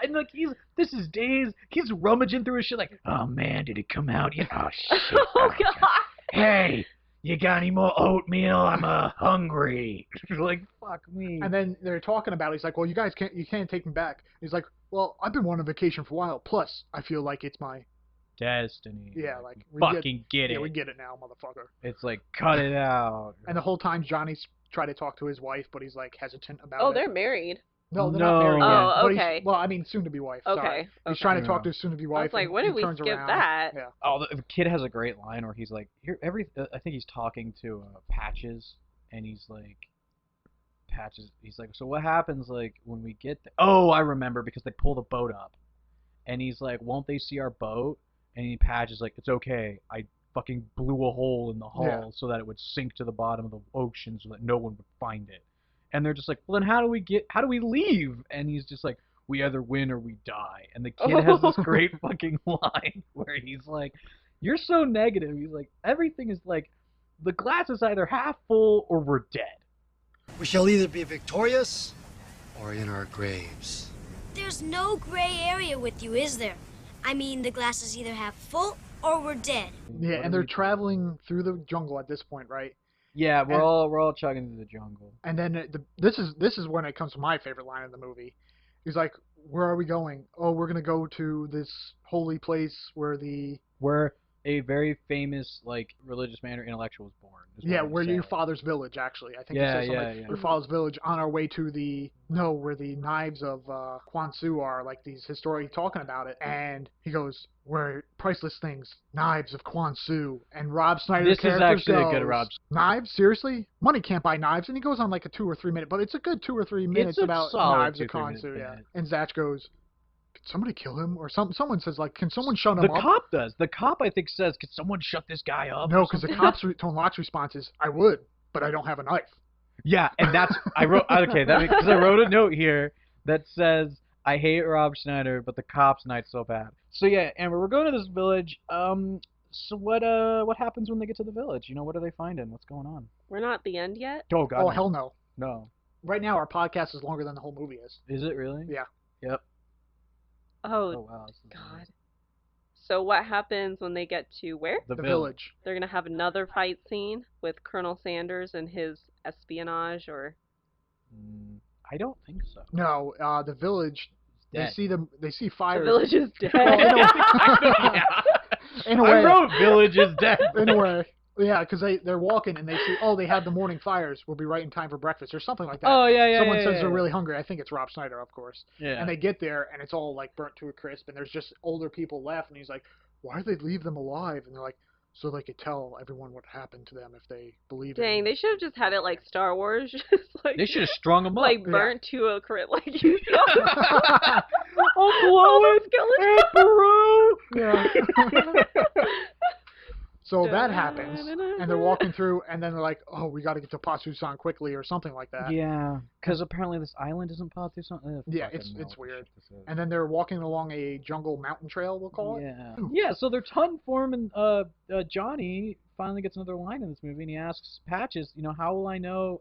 And like this is days. He's rummaging through his shit, like, oh man, did it come out yet? Oh shit. Oh god. Hey, You got any more oatmeal? I'm hungry. Like, fuck me. And then they're talking about it. He's like, well, you can't take me back. He's like, well, I've been wanting on vacation for a while. Plus, I feel like it's my destiny. Yeah, like we fucking get it. Yeah, we get it now, motherfucker. It's like, cut it out. And the whole time Johnny's trying to talk to his wife, but he's like hesitant about it. Oh, they're married. No, they're not married yet. Oh, okay. Well, I mean, soon to be wife. Okay. Sorry. He's trying to talk to his soon to be wife. I was like, when did we skip around. that? Yeah. Oh, the kid has a great line where he's like, "Here, I think he's talking to Patches, and he's like, Patches. He's like, so what happens like when we get there? Oh, I remember because they pull the boat up, and he's like, won't they see our boat? And Patches like, it's okay. I fucking blew a hole in the hull so that it would sink to the bottom of the ocean so that no one would find it. And they're just like, well, then how do we leave? And he's just like, we either win or we die. And the kid has this great fucking line where he's like, you're so negative. He's like, everything is like, the glass is either half full or we're dead. We shall either be victorious or in our graves. There's no gray area with you, is there? I mean, the glass is either half full or we're dead. Yeah, and they're traveling through the jungle at this point, right? Yeah, we're all chugging through the jungle. And then this is when it comes to my favorite line in the movie. He's like, "Where are we going? Oh, we're gonna go to this holy place where a very famous like religious man or intellectual was born. Yeah, where your father's village actually. I think yeah, he says something like, your father's village on our way to where the knives of Quansoo are, like these historic talking about it. And he goes, where priceless things, knives of Quansoo. And Rob Schneider's character This is actually goes, a good Rob. Knives? Seriously? Money can't buy knives. And he goes on like a 2 or 3 minute, but it's a good 2 or 3 minutes about knives of Quansoo. Yeah. And Zach goes, somebody kill him? Or someone says, like, can someone shut him up? The cop does. The cop, I think, says, can someone shut this guy up? No, because the cop's Tone Locke's response is, I would, but I don't have a knife. Yeah, and that's, I wrote, okay, because I wrote a note here that says, I hate Rob Schneider, but the cop's not so bad. So yeah, Amber, we're going to this village. So what happens when they get to the village? You know, what are they finding? What's going on? We're not at the end yet? Oh, God. Oh, no. hell no. No. Right now, our podcast is longer than the whole movie is. Is it really? Yeah. Yep. Oh, wow. God. So what happens when they get to where? The village. They're going to have another fight scene with Colonel Sanders and his espionage, or? I don't think so. No, the village. They see fire. The village is dead. In a way. I wrote village is dead. In a way. Yeah, because they're walking and they see, oh, they have the morning fires. We'll be right in time for breakfast or something like that. Oh, yeah. Someone says they're really hungry. I think it's Rob Schneider, of course. Yeah. And they get there and it's all like burnt to a crisp and there's just older people left. And he's like, why do they leave them alive? And they're like, so they could tell everyone what happened to them if they believed Dang, in they should have just had it like Star Wars. Just like, they should have strung them up. Like burnt to a crisp. Like you Oh, Peru! Yeah. So that happens, and they're walking through, and then they're like, oh, we got to get to Pasusan quickly, or something like that. Yeah, because apparently this island isn't Pasusan. Yeah, it's weird. And then they're walking along a jungle mountain trail, we'll call it. Yeah, so they're ton form, and Johnny finally gets another line in this movie, and he asks Patches, you know, how will I know,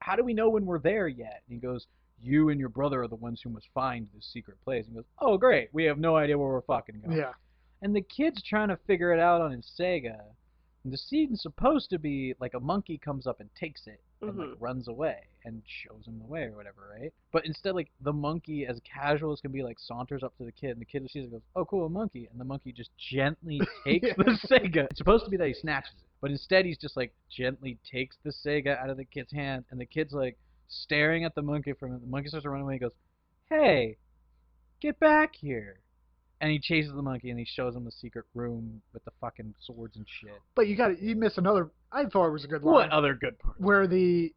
how do we know when we're there yet? And he goes, you and your brother are the ones who must find this secret place. And he goes, oh, great, we have no idea where we're fucking going. Yeah. And the kid's trying to figure it out on his Sega. And the scene's supposed to be like a monkey comes up and takes it and like runs away and shows him the way or whatever, right? But instead, like the monkey, as casual as can be, like saunters up to the kid, and the kid sees it and goes, "Oh, cool, a monkey!" And the monkey just gently takes the Sega. It's supposed to be that he snatches it, but instead he's just like gently takes the Sega out of the kid's hand, and the kid's like staring at the monkey from it. The monkey starts to run away. He goes, "Hey, get back here!" And he chases the monkey and he shows him the secret room with the fucking swords and shit. But you miss another. I thought it was a good line. What other good part? Where the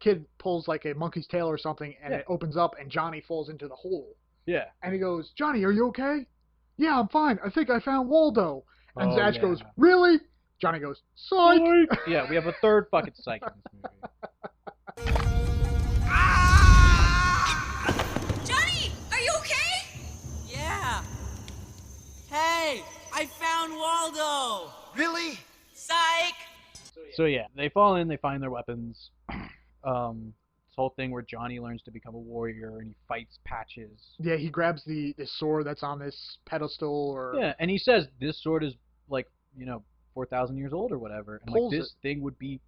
kid pulls like a monkey's tail or something, and it opens up, and Johnny falls into the hole. Yeah. And he goes, "Johnny, are you okay?" "Yeah, I'm fine. I think I found Waldo." And Zach goes, "Really?" Johnny goes, "Psych." Yeah, we have a third fucking psych in this movie. Johnny, are you okay? Yeah. Hey, I found Waldo! Really? Psych! So yeah, they fall in, they find their weapons. This whole thing where Johnny learns to become a warrior and he fights Patches. Yeah, he grabs this sword that's on this pedestal, or yeah, and he says this sword is like, you know, 4,000 years old or whatever, and like Pulls this thing would be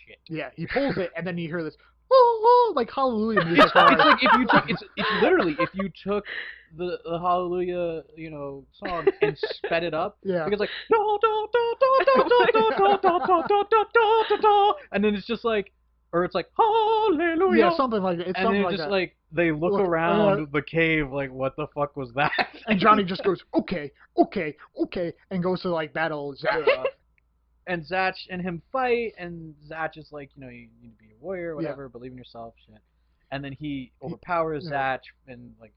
shit. Yeah, he pulls it, and then you hear this, oh, like hallelujah music. It's like if you took it's literally if you took the Hallelujah song and sped it up. Yeah. Because like and then it's just like, or it's like hallelujah. Yeah, something like that. It's and something then like just that. like they look around the cave like, what the fuck was that? And Johnny just goes, okay, and goes to like battle Zach. And Zach and him fight, and Zach is like, you need to be a warrior, whatever, believe in yourself, shit. And then he overpowers Zach and like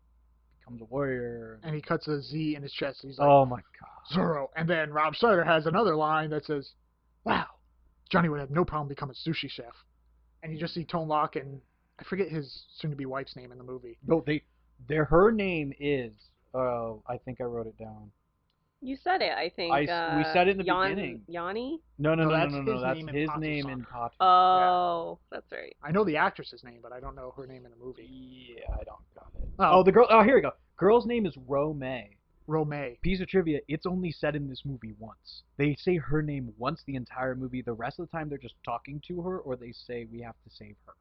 becomes a warrior. And he cuts a Z in his chest. He's like, oh my god, Zorro. And then Rob Schneider has another line that says, wow, Johnny would have no problem becoming a sushi chef. And you just see Tone Loc and I forget his soon-to-be wife's name in the movie. No, her name is, I think I wrote it down. You said it, I think. we said it in the beginning. Yanni? No, that's that's his his name name in in Patu. Oh, that's right. I know the actress's name, but I don't know her name in the movie. Yeah, I don't got it. Oh, the girl. Oh, here we go. Girl's name is Romay. Romay. Piece of trivia: it's only said in this movie once. They say her name once the entire movie. The rest of the time, they're just talking to her, or they say we have to save her.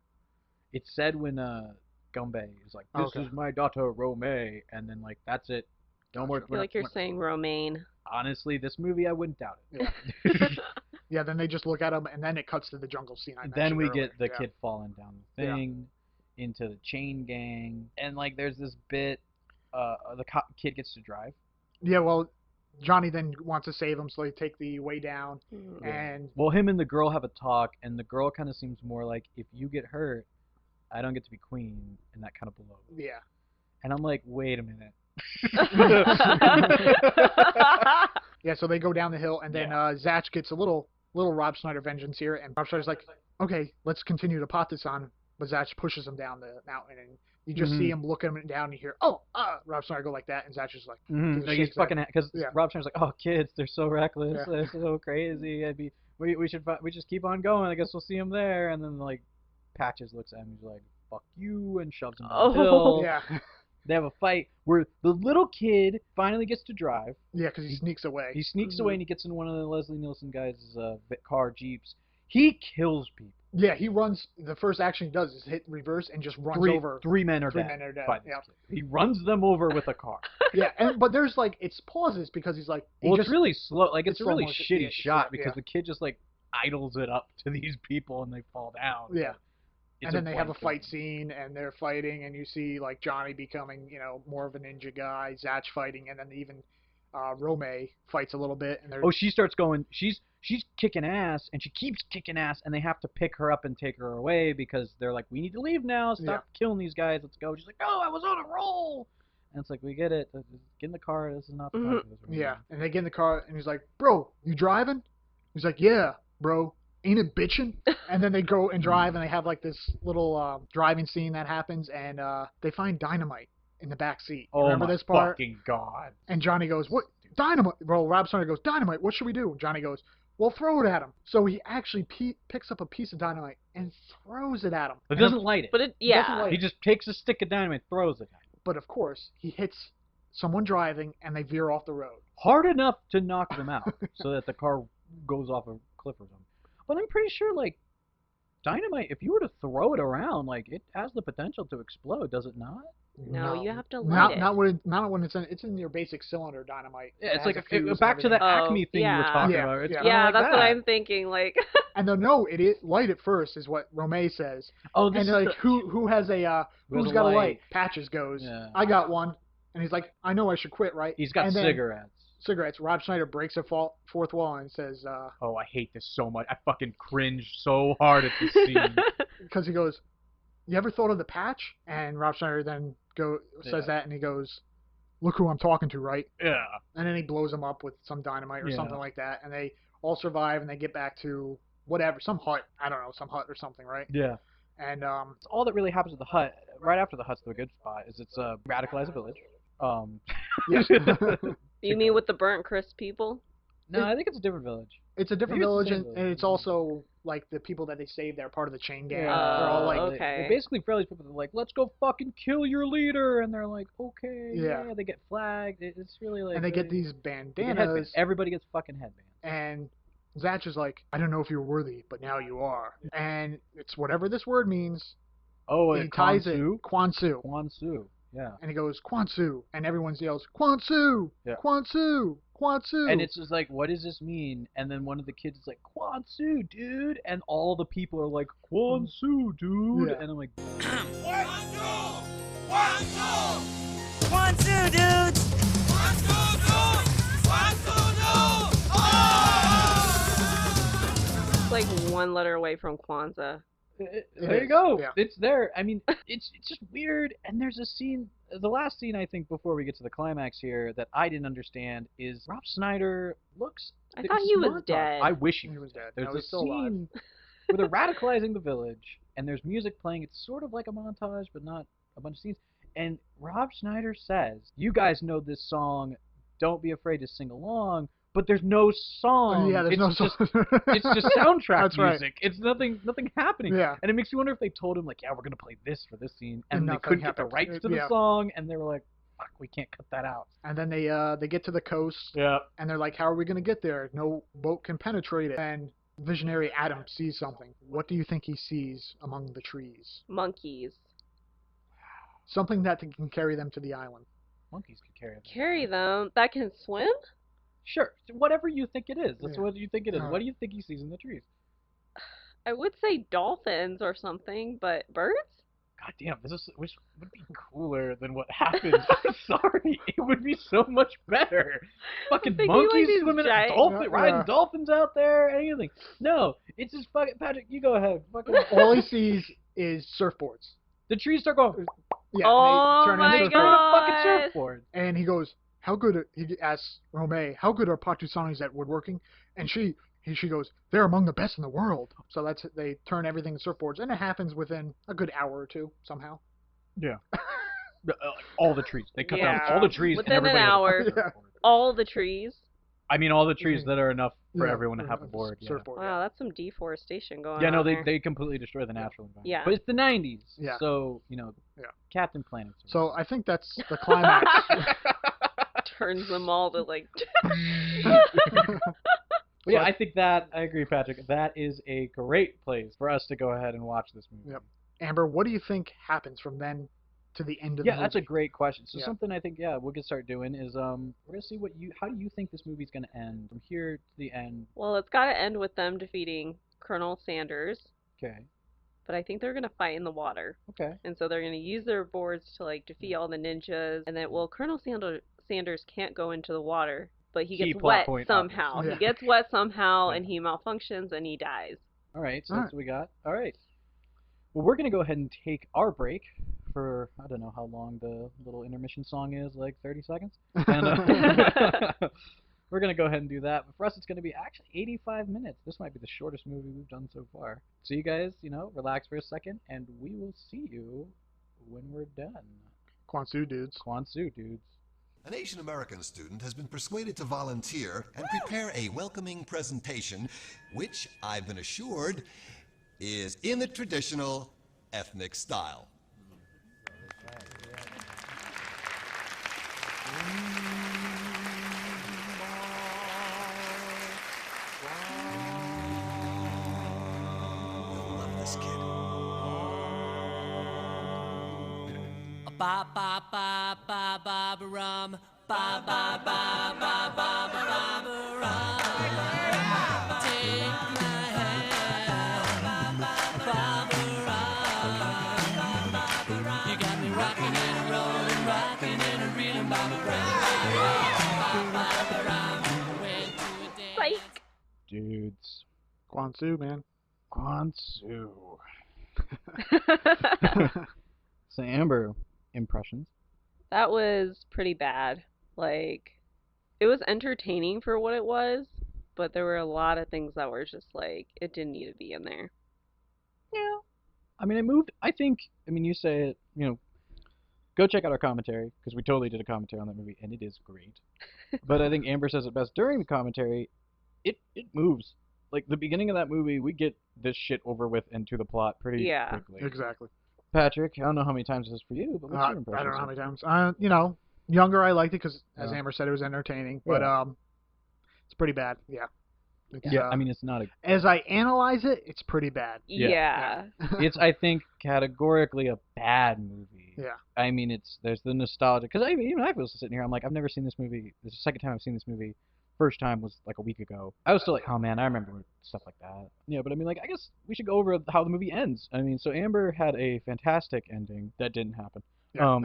It's said when Gumbe is like, "This is my daughter Romay," and then like that's it. No more. I feel like you're saying Romaine. Honestly, this movie I wouldn't doubt it. Yeah. Yeah, then they just look at him, and then it cuts to the jungle scene. Then we get the kid falling down the thing into the chain gang, and like there's this bit, the kid gets to drive. Yeah, well, Johnny then wants to save him, so they take the way down, and well, him and the girl have a talk, and the girl kind of seems more like, if you get hurt, I don't get to be queen, and that kind of blows. Yeah. And I'm like, wait a minute. Yeah, so they go down the hill, and then Zach gets a little Rob Schneider vengeance here, and Rob Schneider's like, okay, let's continue to pot this on, but Zach pushes him down the mountain, and you just see him looking down, and you hear, Rob Schneider go like that, and Zach's just like, like he's fucking, because Rob Schneider's like, oh, kids, they're so reckless, they're so crazy, we just keep on going, I guess we'll see him there, and then like Patches looks at him, he's like, fuck you, and shoves him down the hill. Yeah. They have a fight where the little kid finally gets to drive. Yeah, because he sneaks away. He sneaks away and he gets in one of the Leslie Nielsen guys' car jeeps. He kills people. Yeah, he runs. The first action he does is hit reverse and just runs over. Three men are dead. Yeah. He runs them over with a car. Yeah, but there's like it's pauses because he's like. It's really slow. Like it's a really slow-motion. shitty shot because the kid just like idles it up to these people and they fall down. Yeah. And then they have a fight scene, and they're fighting, and you see like Johnny becoming, more of a ninja guy, Zach fighting, and then even Romay fights a little bit. And she starts going. She's kicking ass, and she keeps kicking ass, and they have to pick her up and take her away because they're like, we need to leave now. Stop killing these guys. Let's go. She's like, no, I was on a roll. And it's like, we get it. Get in the car. This is not the time for this. Yeah, and they get in the car, and he's like, bro, you driving? He's like, yeah, bro. Ain't it bitchin'? And then they go and drive, and they have like this little driving scene that happens, and they find dynamite in the back seat. Remember this part? Oh my fucking god! And Johnny goes, "What dynamite?" Well, Rob Schneider goes, "Dynamite. What should we do?" And Johnny goes, "Well, throw it at him." So he actually picks up a piece of dynamite and throws it at him. But doesn't light it. But he just takes a stick of dynamite, throws it at him. But of course, he hits someone driving, and they veer off the road. Hard enough to knock them out, so that the car goes off a cliff or something. But I'm pretty sure, like, dynamite, if you were to throw it around, like, it has the potential to explode, does it not? No, you have to light it. Not when it's in your basic cylinder dynamite. Yeah, it's like back to the Acme thing you were talking about. It's like that's what I'm thinking. Like, and then light it first is what Romay says. Oh, this and is who has a who's got a light? Patches goes. I got one, and he's like, I know I should quit, right? He's got cigarettes. Rob Schneider breaks a fourth wall and says, oh, I hate this so much. I fucking cringe so hard at this scene. Because he goes, you ever thought of the patch? And Rob Schneider then says that, and he goes, look who I'm talking to, right? Yeah. And then he blows him up with some dynamite or something like that, and they all survive, and they get back to whatever, some hut. I don't know, some hut or something, right? Yeah. And all that really happens at the hut, right after the hut's the good spot, is it's radicalize a village. Yes. You mean with the burnt crisp people? No, I think it's a different village. It's a different village, and it's also like the people that they saved. They're part of the chain gang. They're all like, they're basically friendly people. They're like, let's go fucking kill your leader, and they're like, okay, yeah. They get flagged. It's really like, and they get these bandanas. Everybody gets fucking headbands. And Zatch is like, I don't know if you're worthy, but now you are. And it's whatever this word means. Oh, He ties it. Quansoo? Quansoo. Quansoo, yeah. And he goes, Quansoo. And everyone yells, Quansoo! Yeah. Quansoo! Quansoo! And it's just like, what does this mean? And then one of the kids is like, Quansoo, dude! And all the people are like, Quansoo, dude! Yeah. And I'm like, Quansoo! Quansoo! Quansoo, dudes! Quansoo, dudes! Quansoo, dudes! It's like one letter away from Kwanzaa. there you go. Yeah. It's there. I mean, it's just weird. And there's a scene, the last scene I think before we get to the climax here that I didn't understand is Rob Schneider looks. I thought he was dead. I wish he was dead. There's No, a he's still alive. scene where they're radicalizing the village and there's music playing. It's sort of like a montage, but not a bunch of scenes. And Rob Schneider says, "You guys know this song. Don't be afraid to sing along." But there's no song. Yeah, there's it's no just, song. It's just soundtrack That's right. music. It's nothing happening. Yeah. And it makes you wonder if they told him like, yeah, we're gonna play this for this scene, and And they nothing couldn't get the happened. rights to the Yeah. song, and they were like, fuck, we can't cut that out. And then they get to the coast. Yeah. And they're like, how are we going to get there? No boat can penetrate it. And visionary Adam sees something. What do you think he sees among the trees? Monkeys. Something that can carry them to the island. Monkeys can carry them. Carry them. That can swim? Sure, whatever you think it is. That's Yeah. what you think it is. All What right. do you think he sees in the trees? I would say dolphins or something, but birds? God damn, this would be cooler than what happened. I'm sorry, it would be so much better. Fucking thinking, like, monkeys these swimming, giant- riding Yeah. dolphins out there, anything. No, it's just fucking Patrick. You go ahead. Fucking All he sees is surfboards. the trees start going. Yeah, Oh and they turn my into They're surfboards. on a fucking God. surfboard. And he goes, how good are, he asks Romay, how good are Patusanis at woodworking? And she goes, they're among the best in the world. So they turn everything to surfboards, and it happens within a good hour or two somehow. Yeah. All the trees. They cut Yeah. down all the trees. Within and an everybody has a hour. fucking Yeah. surfboard. All the trees. I mean, all the trees that are enough for Yeah, everyone to have a board. Yeah. Surfboard. Wow, that's some deforestation going Yeah, on no, there. they completely destroy the natural environment. Yeah. But it's the 90s. Yeah. So, Yeah. Captain Planet. So I think that's the climax. Turns them all to like... But yeah, I think that, I agree, Patrick. That is a great place for us to go ahead and watch this movie. Yep. Amber, what do you think happens from then to the end of the Yeah, movie? that's a great question. So Yeah. something I think, we could start doing is we're gonna see how do you think this movie's gonna end from here to the end? Well, it's got to end with them defeating Colonel Sanders, Okay. but I think they're going to fight in the water. Okay. And so they're going to use their boards to like defeat all the ninjas. And then, well, Colonel Sanders can't go into the water, but he Key gets plot wet point, somehow. obviously. He gets wet somehow, Yeah. and he malfunctions, and he dies. All right. So All that's what we got. All right. Well, we're gonna go ahead and take our break for I don't know how long the little intermission song is, like 30 seconds. And, we're going to go ahead and do that. But for us, it's going to be actually 85 minutes. This might be the shortest movie we've done so far. So you guys, relax for a second, and we will see you when we're done. Quansoo dudes. Quansoo, dudes. An Asian American student has been persuaded to volunteer and prepare a welcoming presentation, which I've been assured is in the traditional ethnic style. You'll love this kid. Ba ba ba ba ba ba rum. Ba ba ba ba ba ba ba ba rum. Take my hand. Ba ba rum. You got me rocking and rolling, rocking and reeling, ba ba rum. Went to a dance. Psych. Dudes. Quansoo, man. Quansoo. So, Amber, impressions? That was pretty bad. Like, it was entertaining for what it was, but there were a lot of things that were just like, it didn't need to be in there. Yeah. I mean, it moved. You say it, go check out our commentary, because we totally did a commentary on that movie, and it is great. But I think Amber says it best during the commentary, it moves. Like, the beginning of that movie, we get this shit over with and to the plot pretty quickly. Exactly. Patrick, I don't know how many times this is for you, but what's your I impression? don't know how many times. Younger I liked it because, as Yeah. Amber said, it was entertaining. But Yeah. it's pretty bad. Yeah. It's, Yeah, I mean, it's not a... As I analyze it, it's pretty bad. Yeah. It's, I think, categorically a bad movie. Yeah. I mean, there's the nostalgia. Because even I was sitting here, I'm like, I've never seen this movie. This is the second time I've seen this movie. First time was like a week ago. I was still like, oh man, I remember stuff like that. Yeah, but I mean, like, I guess we should go over how the movie ends. I mean, so Amber had a fantastic ending that didn't happen. Yeah.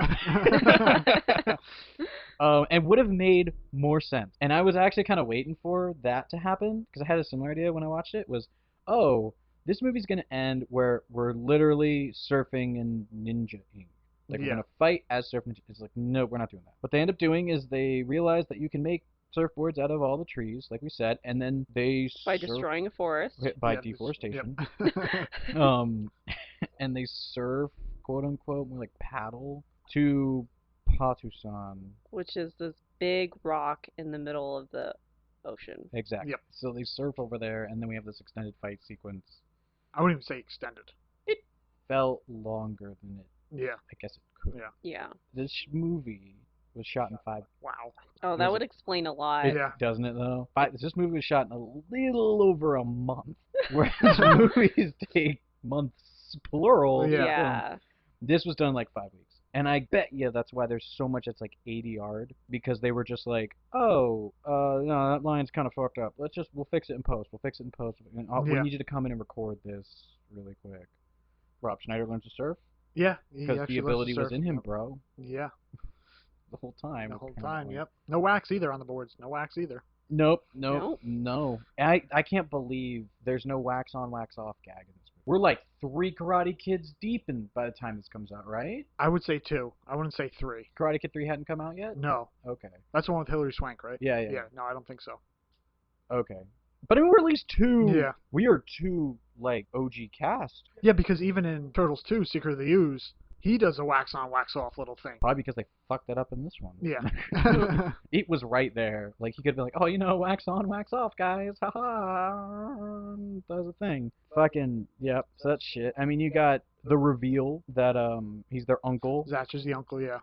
And would have made more sense. And I was actually kind of waiting for that to happen because I had a similar idea when I watched it. Was, oh, this movie's gonna end where we're literally surfing and ninja-ing. Like, we're gonna fight as surf ninja. It's like, no, we're not doing that. What they end up doing is they realize that you can make surfboards out of all the trees, like we said, and then they By destroying a forest. by deforestation. And they surf, quote unquote, more like paddle to Patusan. Which is this big rock in the middle of the ocean. Exactly. Yep. So they surf over there, and then we have this extended fight sequence. I wouldn't even say extended. It felt longer than it. Yeah. I guess it could. Yeah. Yeah. This movie was shot in 5. Wow. Oh, that would explain a lot. Yeah. Doesn't it though? This movie was shot in a little over a month, whereas movies take months plural. to Yeah. film. This was done in like 5 weeks. And I bet you that's why there's so much that's like 80 yard, because they were just like, oh, no, that line's kind of fucked up. We'll fix it in post. We'll fix it in post. And we need you to come in and record this really quick. Rob Schneider learns to surf. Yeah. Because the ability was in him, bro. Yeah. The whole time. The whole apparently. time, yep. No wax either on the boards. No wax either. Nope. No. I can't believe there's no wax on, wax off gag in this movie. We're like 3 Karate Kids deep by the time this comes out, right? I would say 2. I wouldn't say 3. Karate Kid 3 hadn't come out yet? No. Okay. That's the one with Hilary Swank, right? Yeah. Yeah, no, I don't think so. Okay. But I mean, we're at least 2. Yeah. We are 2, like, OG cast. Yeah, because even in Turtles 2, Secret of the Ooze, he does a wax on, wax off little thing. Probably because they fucked that up in this one. Yeah. It was right there. Like, he could be like, oh, wax on, wax off, guys. Ha ha. That was a thing. Fucking, yep. So that's shit. I mean, you got the reveal that he's their uncle. Zatch is the uncle, yeah.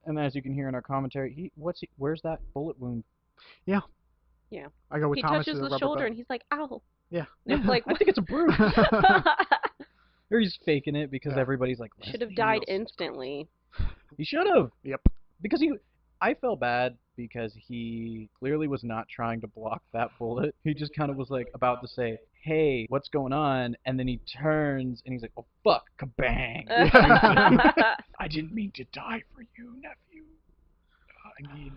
And as you can hear in our commentary, where's that bullet wound? Yeah. Yeah. I go with he Thomas touches the shoulder and he's like, ow. Yeah. And it's like, I think it's a bruise. Or he's faking it because everybody's like, should have died instantly. He should have. Yep. Because I felt bad because he clearly was not trying to block that bullet. He just kind of was like about to say, hey, what's going on? And then he turns and he's like, oh, fuck, kabang. I didn't mean to die for you, nephew. I mean,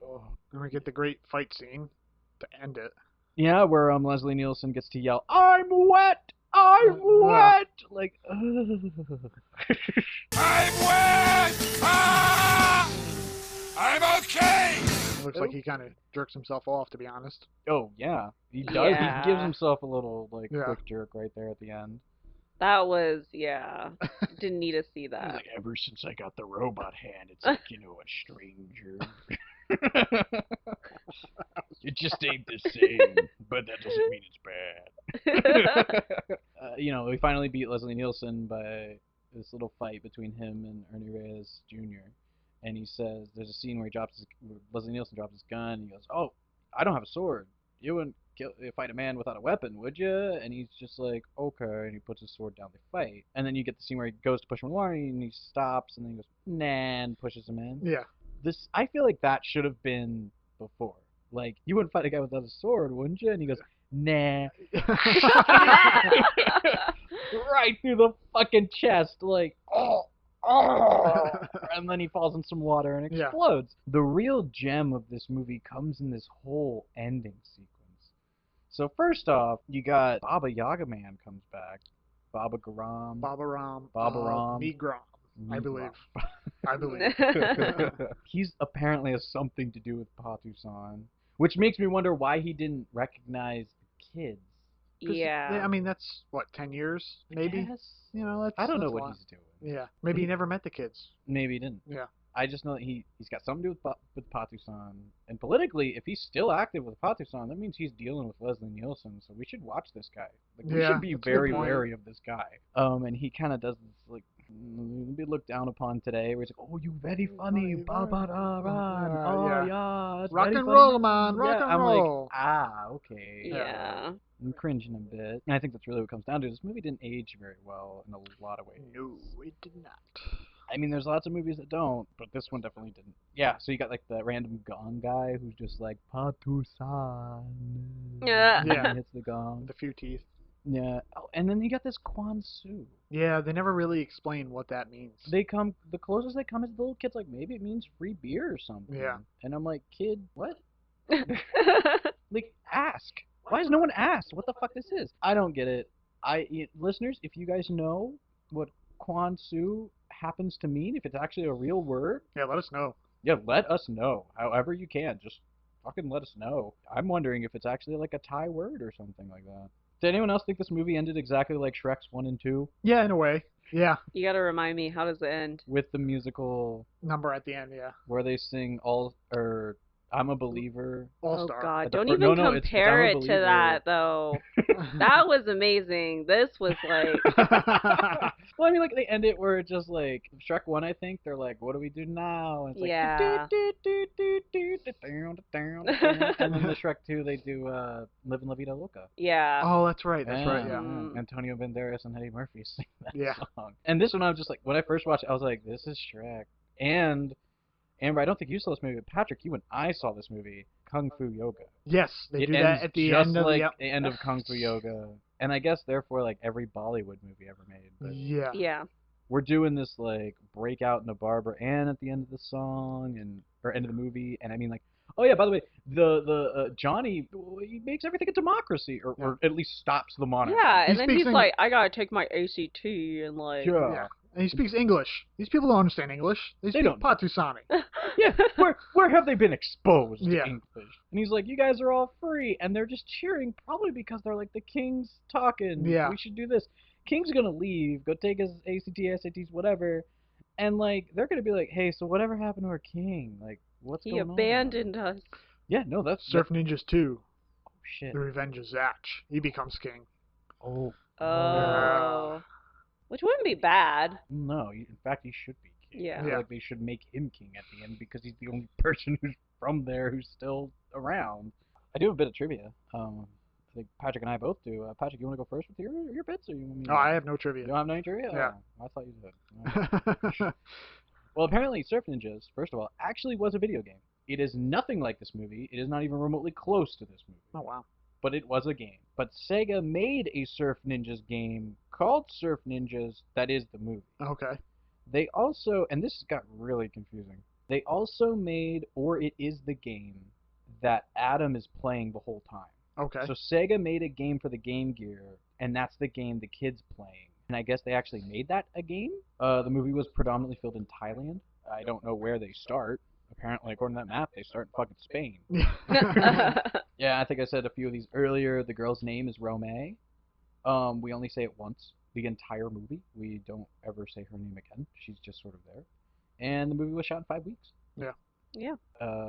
oh. Then we get the great fight scene to end it. Yeah, where Leslie Nielsen gets to yell, I'm wet! I'm wet! Like, ugh. I'm wet! Ah! I'm okay! It looks like he kind of jerks himself off, to be honest. Oh, yeah. He does. Yeah. He gives himself a little, like, quick jerk right there at the end. That was, yeah. Didn't need to see that. He's like, ever since I got the robot hand, it's like, a stranger. It just ain't the same, but that doesn't mean it's bad. We finally beat Leslie Nielsen by this little fight between him and Ernie Reyes Jr. And he says, there's a scene where Leslie Nielsen drops his gun, and he goes, oh, I don't have a sword. You wouldn't fight a man without a weapon, would you? And he's just like, okay, and he puts his sword down, they fight. And then you get the scene where he goes to push him in the water, and he stops, and then he goes, nah, and pushes him in. Yeah. I feel like that should have been before. Like, you wouldn't fight a guy without a sword, wouldn't you? And he goes, nah. Right through the fucking chest, like, oh. And then he falls in some water and explodes. Yeah. The real gem of this movie comes in this whole ending sequence. So first off, you got Baba Yaga Man comes back. Baba Ram. Meat Grom. I believe. He's apparently has something to do with Patusan, which makes me wonder why he didn't recognize the kids. Yeah. I mean, that's, 10 years, maybe? I don't know what he's doing. Yeah. Maybe he never met the kids. Maybe he didn't. Yeah. I just know that he's got something to do with Patusan. And politically, if he's still active with Patusan, that means he's dealing with Leslie Nielsen. So we should watch this guy. Like, we should be very wary of this guy. And he kind of does this, like, be looked down upon today. Where it's like, oh, you very funny, ba ba da ran. Oh yeah. yeah, it's Rock very and funny. roll, man. Rock Yeah, and I'm roll. like, ah, okay. Yeah. I'm cringing a bit. And I think that's really what it comes down to. This movie didn't age very well in a lot of ways. No, it did not. I mean, there's lots of movies that don't, but this one definitely didn't. Yeah, so you got like the random gong guy who's just like Patusan. Yeah. And he hits the gong. With a few teeth. Yeah. Oh, and then you got this Quansoo. Yeah, they never really explain what that means. The closest they come is the little kid's like, maybe it means free beer or something. Yeah. And I'm like, kid, what? Like, ask. Why has no one asked what the fuck this is? I don't get it. Listeners, if you guys know what Quansoo happens to mean, if it's actually a real word, Yeah, let us know. yeah, let us know. However you can, just fucking let us know. I'm wondering if it's actually like a Thai word or something like that. Did anyone else think this movie ended exactly like Shrek's 1 and 2? Yeah, in a way. Yeah. You gotta remind me, how does it end? With the musical Number at the end, yeah. where they sing I'm a Believer. All-Star. Oh God, At the don't fir- even no, it's compare I'm a it to Believer. that though. That was amazing. This was like, Well, I mean, like, they end it where it's just like Shrek 1, I think, they're like, what do we do now? And it's like, Yeah. and then the Shrek 2, they do Live and La Vida Loca. yeah. Oh, that's right. That's right, yeah. Antonio Banderas and Eddie Murphy sing that Yeah. song. And this one, I was just like, when I first watched it, I was like, this is Shrek. And Amber, I don't think you saw this movie, but Patrick, you and I saw this movie, Kung Fu Yoga. Yes, they It do ends that at the just end of like the... the end of Kung Fu Yoga. And I guess, therefore, like every Bollywood movie ever made. But Yeah. Yeah. we're doing this, like, breakout into Barbara Ann at the end of the song, or end of the movie. And I mean, like, oh yeah, by the way, the Johnny, he makes everything a democracy, or at least stops the monarchy. Yeah, and He then he's speaks like, I gotta take my ACT and like. Yeah. And he speaks English. These people don't understand English. They speak don't. Patusani. Yeah, where have they been exposed to Yeah. English? And he's like, you guys are all free, and they're just cheering, probably because they're like, the king's talking. Yeah. We should do this. King's gonna leave, go take his ACT, SATs, whatever, and like they're gonna be like, hey, so whatever happened to our king? Like, what's He going on? abandoned us. Yeah, no, that's Surf Ninjas 2, oh shit. The Revenge of Zach. He becomes king. Oh Oh. Which wouldn't be bad. no, in fact, he should be king. Yeah. I feel Yeah. like they should make him king at the end because he's the only person who's from there who's still around. I do have a bit of trivia. I think Patrick and I both do. Patrick, you want to go first with your bits, or you want me? Oh, I have no trivia. You don't have any trivia? Yeah. Oh, I thought you did. Alright. Well, apparently, Surf Ninjas, first of all, actually was a video game. It is nothing like this movie. It is not even remotely close to this movie. Oh, wow. But it was a game. But Sega made a Surf Ninjas game called Surf Ninjas that is the movie. Okay. They also, and this got really confusing, they also made, or it is the game, that Adam is playing the whole time. Okay. So Sega made a game for the Game Gear, and that's the game the kid's playing. And I guess they actually made that a game. The movie was predominantly filmed in Thailand. I don't know where they start. Apparently, according to that map, they start in fucking Spain. Yeah, I think I said a few of these earlier. The girl's name is Romay. We only say it once the entire movie. We don't ever say her name again. She's just sort of there. And the movie was shot in 5 weeks. Yeah. Yeah.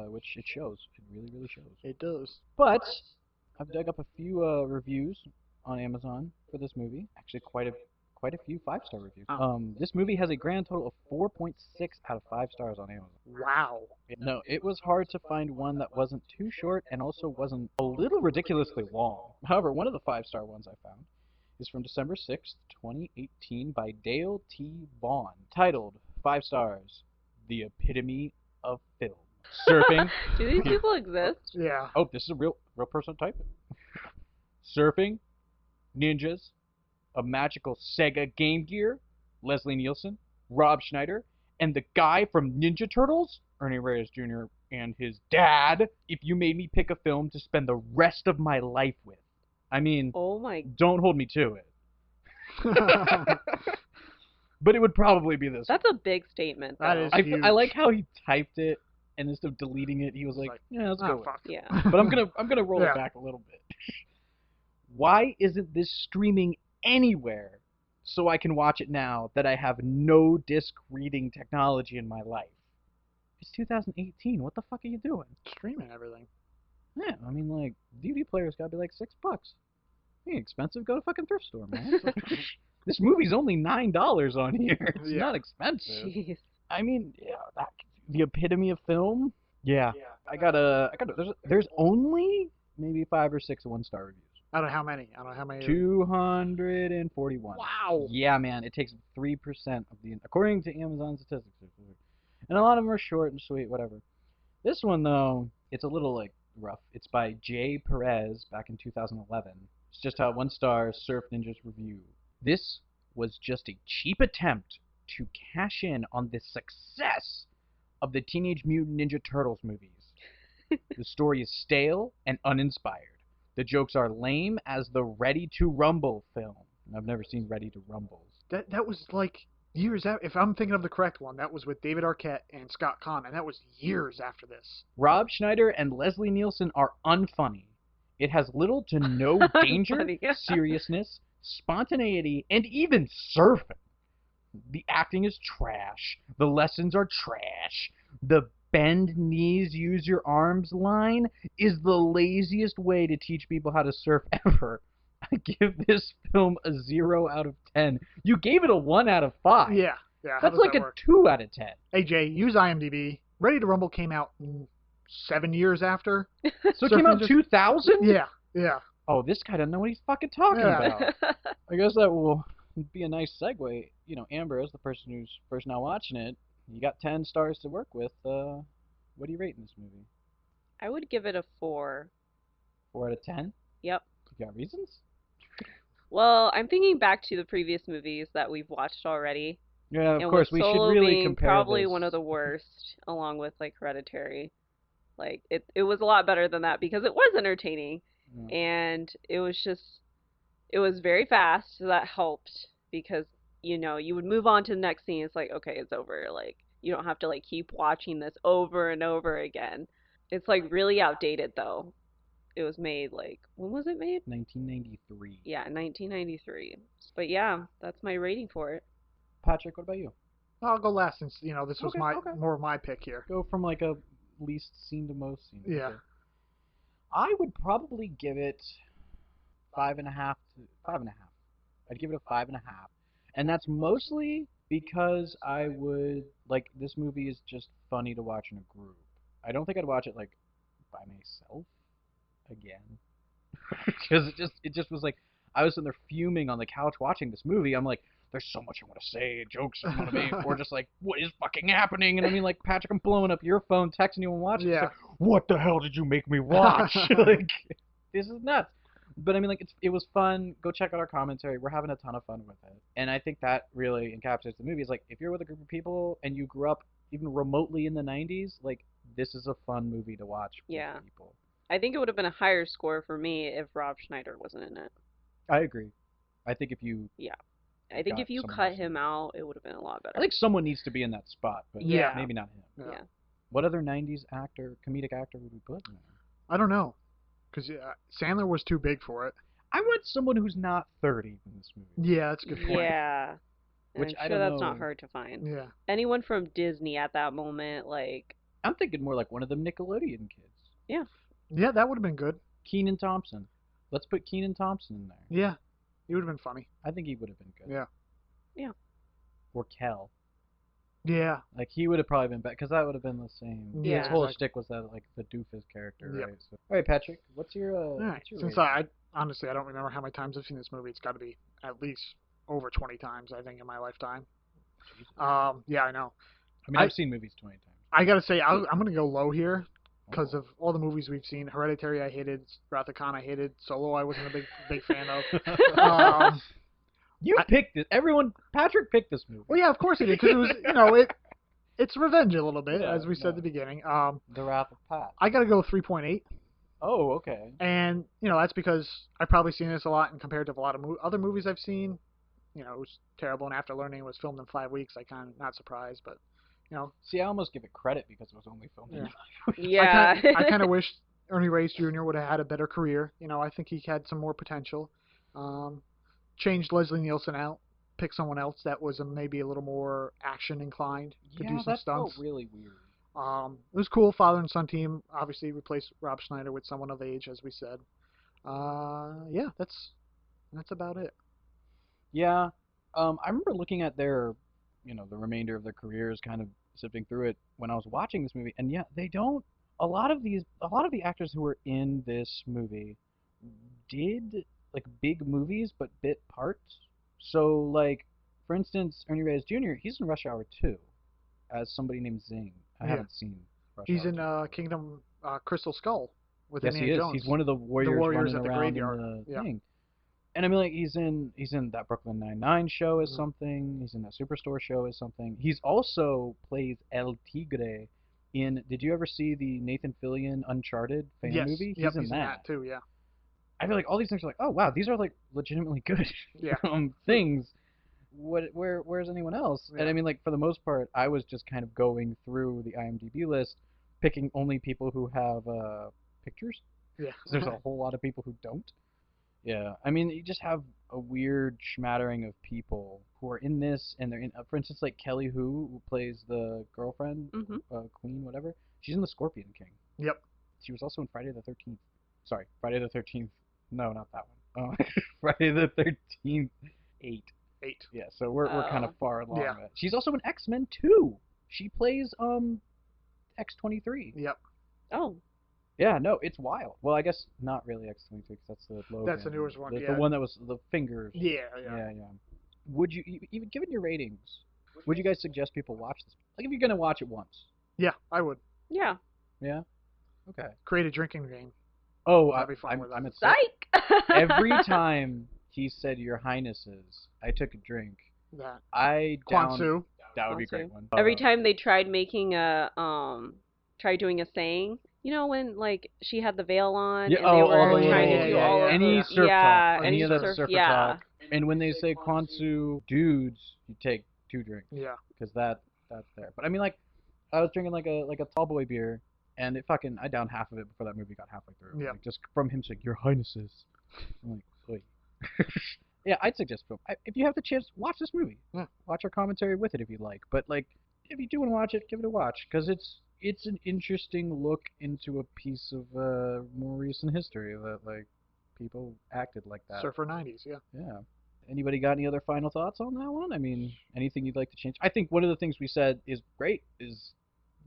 Which it shows. It really, really shows. It does. But I've dug up a few reviews on Amazon for this movie. Actually, quite a few 5-star reviews. This movie has a grand total of 4.6 out of 5 stars on Amazon. Wow. No, it was hard to find one that wasn't too short and also wasn't a little ridiculously long. However, one of the 5-star ones I found is from December 6th, 2018 by Dale T. Vaughn, titled 5 stars, The Epitome of Film. Surfing. Do these people exist? Yeah. Oh, this is a real person typing. Surfing, ninjas, a magical Sega Game Gear, Leslie Nielsen, Rob Schneider, and the guy from Ninja Turtles, Ernie Reyes Jr., and his dad. If you made me pick a film to spend the rest of my life with, I mean, Oh my. don't hold me to it. But it would probably be this. That's a big statement. Though. That is huge. I like how he typed it, and instead of deleting it, he was like, like, yeah, let's oh, go with it. fuck. Yeah. But I'm gonna roll Yeah. it back a little bit. Why isn't this streaming anywhere so I can watch it now that I have no disc reading technology in my life? It's 2018. What the fuck are you doing? Streaming everything. Yeah, I mean, like, DVD players gotta be like $6. Ain't expensive. Go to fucking thrift store, man. This movie's only $9 on here. It's Yeah. not expensive. Jeez. I mean, yeah, the epitome of film. Yeah, there's only maybe 5 or 6 1-star reviews. I don't know how many. I don't know how many. 241. Wow. Yeah, man, it takes 3% of the, according to Amazon statistics, and a lot of them are short and sweet, whatever. This one though, it's a little like rough. It's by Jay Perez back in 2011. It's just how 1-star Surf Ninjas review. This was just a cheap attempt to cash in on the success of the Teenage Mutant Ninja Turtles movies. The story is stale and uninspired. The jokes are lame as the Ready to Rumble film. I've never seen Ready to Rumble. That was like years after. If I'm thinking of the correct one, that was with David Arquette and Scott Conn, and that was years after this. Rob Schneider and Leslie Nielsen are unfunny. It has little to no danger, Funny. seriousness, spontaneity, and even surfing. The acting is trash. The lessons are trash. The bend knees, use your arms line is the laziest way to teach people how to surf ever. I give this film a 0 out of 10. You gave it a 1 out of 5. Yeah. How That's does like that a work? 2 out of 10. Hey Jay, use IMDb. Ready to Rumble came out 7 years after. So it Surf came out Ninjas? 2000? Yeah. Oh, this guy doesn't know what he's fucking talking Yeah. about. I guess that will be a nice segue. You know, Amber, as the person who's first now watching it, you got 10 stars to work with. What do you rate in this movie? I would give it a 4. 4 out of 10? Yep. You got reasons? Well, I'm thinking back to the previous movies that we've watched already. Yeah, of And course. with We should Solo really being compare probably this. one of the worst, along with like Hereditary. Like it was a lot better than that because it was entertaining, Yeah. and it was very fast, so that helped because you would move on to the next scene. It's like, okay, it's over. Like you don't have to like keep watching this over and over again. It's like really outdated though. It was made like, when was it made? 1993. Yeah, 1993. But yeah, that's my rating for it. Patrick, what about you? I'll go last since this was Okay. more of my pick here. Go from like a least seen to most seen. Yeah. Okay. I would probably give it 5.5 to 5.5. I'd give it a 5.5, and that's mostly because I would like this movie is just funny to watch in a group. I don't think I'd watch it like by myself again, because it just was like I was sitting there fuming on the couch watching this movie. I'm like, there's so much I want to say, jokes I want to make, or just like, what is fucking happening? And I mean, like, Patrick, I'm blowing up your phone, texting you and watching. Yeah. It's like, what the hell did you make me watch? Like, this is nuts. But I mean, like, it was fun. Go check out our commentary. We're having a ton of fun with it. And I think that really encapsulates the movie. It's like, if you're with a group of people and you grew up even remotely in the 90s, like, this is a fun movie to watch Yeah. with people. I think it would have been a higher score for me if Rob Schneider wasn't in it. I agree. I think if you... Yeah. I think got if you someone cut else him out, it would have been a lot better. I think someone needs to be in that spot, but Yeah. maybe not him. Yeah. What other 90s comedic actor would we put in there? I don't know, because Sandler was too big for it. I want someone who's not 30 in this movie. Yeah, that's a good point. Yeah. And Which I'm I sure don't that's not know. hard to find. Yeah. Anyone from Disney at that moment, like, I'm thinking more like one of them Nickelodeon kids. yeah. Yeah, that would have been good. Keenan Thompson. Let's put Keenan Thompson in there. Yeah, he would have been funny. I think he would have been good. Yeah. Yeah. Or Kel. Yeah. Like, he would have probably been better, because that would have been the same. Yeah, His whole exactly. shtick was that, like, the doofus character, Yep. right? So, all right, Patrick, what's your, All right. what's your Since rating? honestly, I don't remember how many times I've seen this movie. It's got to be at least over 20 times, I think, in my lifetime. Yeah, I know. I mean, I've seen movies 20 times. I gotta say, I'm gonna go low here because of all the movies we've seen. Hereditary, I hated. Wrath of Khan, I hated. Solo, I wasn't a big fan of. You picked it. Patrick picked this movie. Well, yeah, of course he did, because it was, it's revenge a little bit, as we said at the beginning. The Wrath of Pat. I gotta go 3.8. Oh, okay. And, that's because I've probably seen this a lot, and compared to a lot of other movies I've seen, it was terrible, and after learning it was filmed in 5 weeks, I kind of, not surprised, but, See, I almost give it credit because it was only filmed in 5 weeks. Yeah. I kind of wish Ernie Reyes Jr. would have had a better career. I think he had some more potential. Changed Leslie Nielsen out, pick someone else that was maybe a little more action inclined to do some that stunts. felt really weird. It was cool. Father and son team obviously replaced Rob Schneider with someone of age, as we said. Yeah, that's about it. Yeah, I remember looking at their, the remainder of their careers, kind of sifting through it when I was watching this movie, and yeah, they don't. A lot of the actors who were in this movie did like big movies, but bit parts. So like, for instance, Ernie Reyes Jr. He's in Rush Hour 2 as somebody named Zing. I Yeah. haven't seen Rush He's Hour in 2. Kingdom Crystal Skull with Yes, he Indiana is. Jones. He's one of the warriors running at the around in graveyard. the Yeah. thing. And I mean, like, he's in that Brooklyn Nine-Nine show as Mhm. something. He's in that Superstore show as something. He's also plays El Tigre in. Did you ever see the Nathan Fillion Uncharted fan Yes. movie? Yep, He's in that. too. Yeah. I feel like all these things are like, oh wow, these are like legitimately good Yeah. things. Where's anyone else? And Yeah. I mean, like for the most part, I was just kind of going through the IMDb list, picking only people who have pictures. Yeah. 'Cause there's a whole lot of people who don't. Yeah, I mean, you just have a weird smattering of people who are in this, and they're in. For instance, like Kelly who plays the girlfriend, Queen, whatever. She's in the Scorpion King. Yep. She was also in Friday the 13th. Sorry, Friday the 13th. No, not that one. Friday the 13th 8. 8. Yeah, so we're kind of far along. Yeah. That. She's also in X-Men 2. She plays X-23. Yep. Oh. Yeah, no, it's wild. Well, I guess not really X-23 because that's the Logan. That's the newest one, The yeah. one that was the fingers. Yeah. Yeah. Would you, even given your ratings, would you guys suggest people watch this? Like, if you're gonna watch it once. Yeah, I would. Yeah. Yeah. Okay. Create a drinking game. Oh, That'd be fun with that. I'm at Psych! every time he said "Your Highnesses," I took a drink. That. Quansoo. Quansoo. That would be a great one. Every time they tried making tried doing a saying, you know, when like she had the veil on, Yeah, and they were the trying to little- do all of any the, surf talk, any of that surf, surfer yeah. talk. And when they say Quansoo dudes, you take 2 drinks. Yeah. Because that's there. But I mean, like, I was drinking like a tall boy beer, and I downed half of it before that movie got halfway through. Yeah. Like, just from him saying "Your Highnesses." I'm like, wait. Yeah, I'd suggest if you have the chance, watch this movie. Yeah. Watch our commentary with it if you'd like. But like, if you do want to watch it, give it a watch because it's an interesting look into a piece of more recent history that like people acted like that. Surfer 90s, yeah. Yeah. Anybody got any other final thoughts on that one? I mean, anything you'd like to change? I think one of the things we said is great is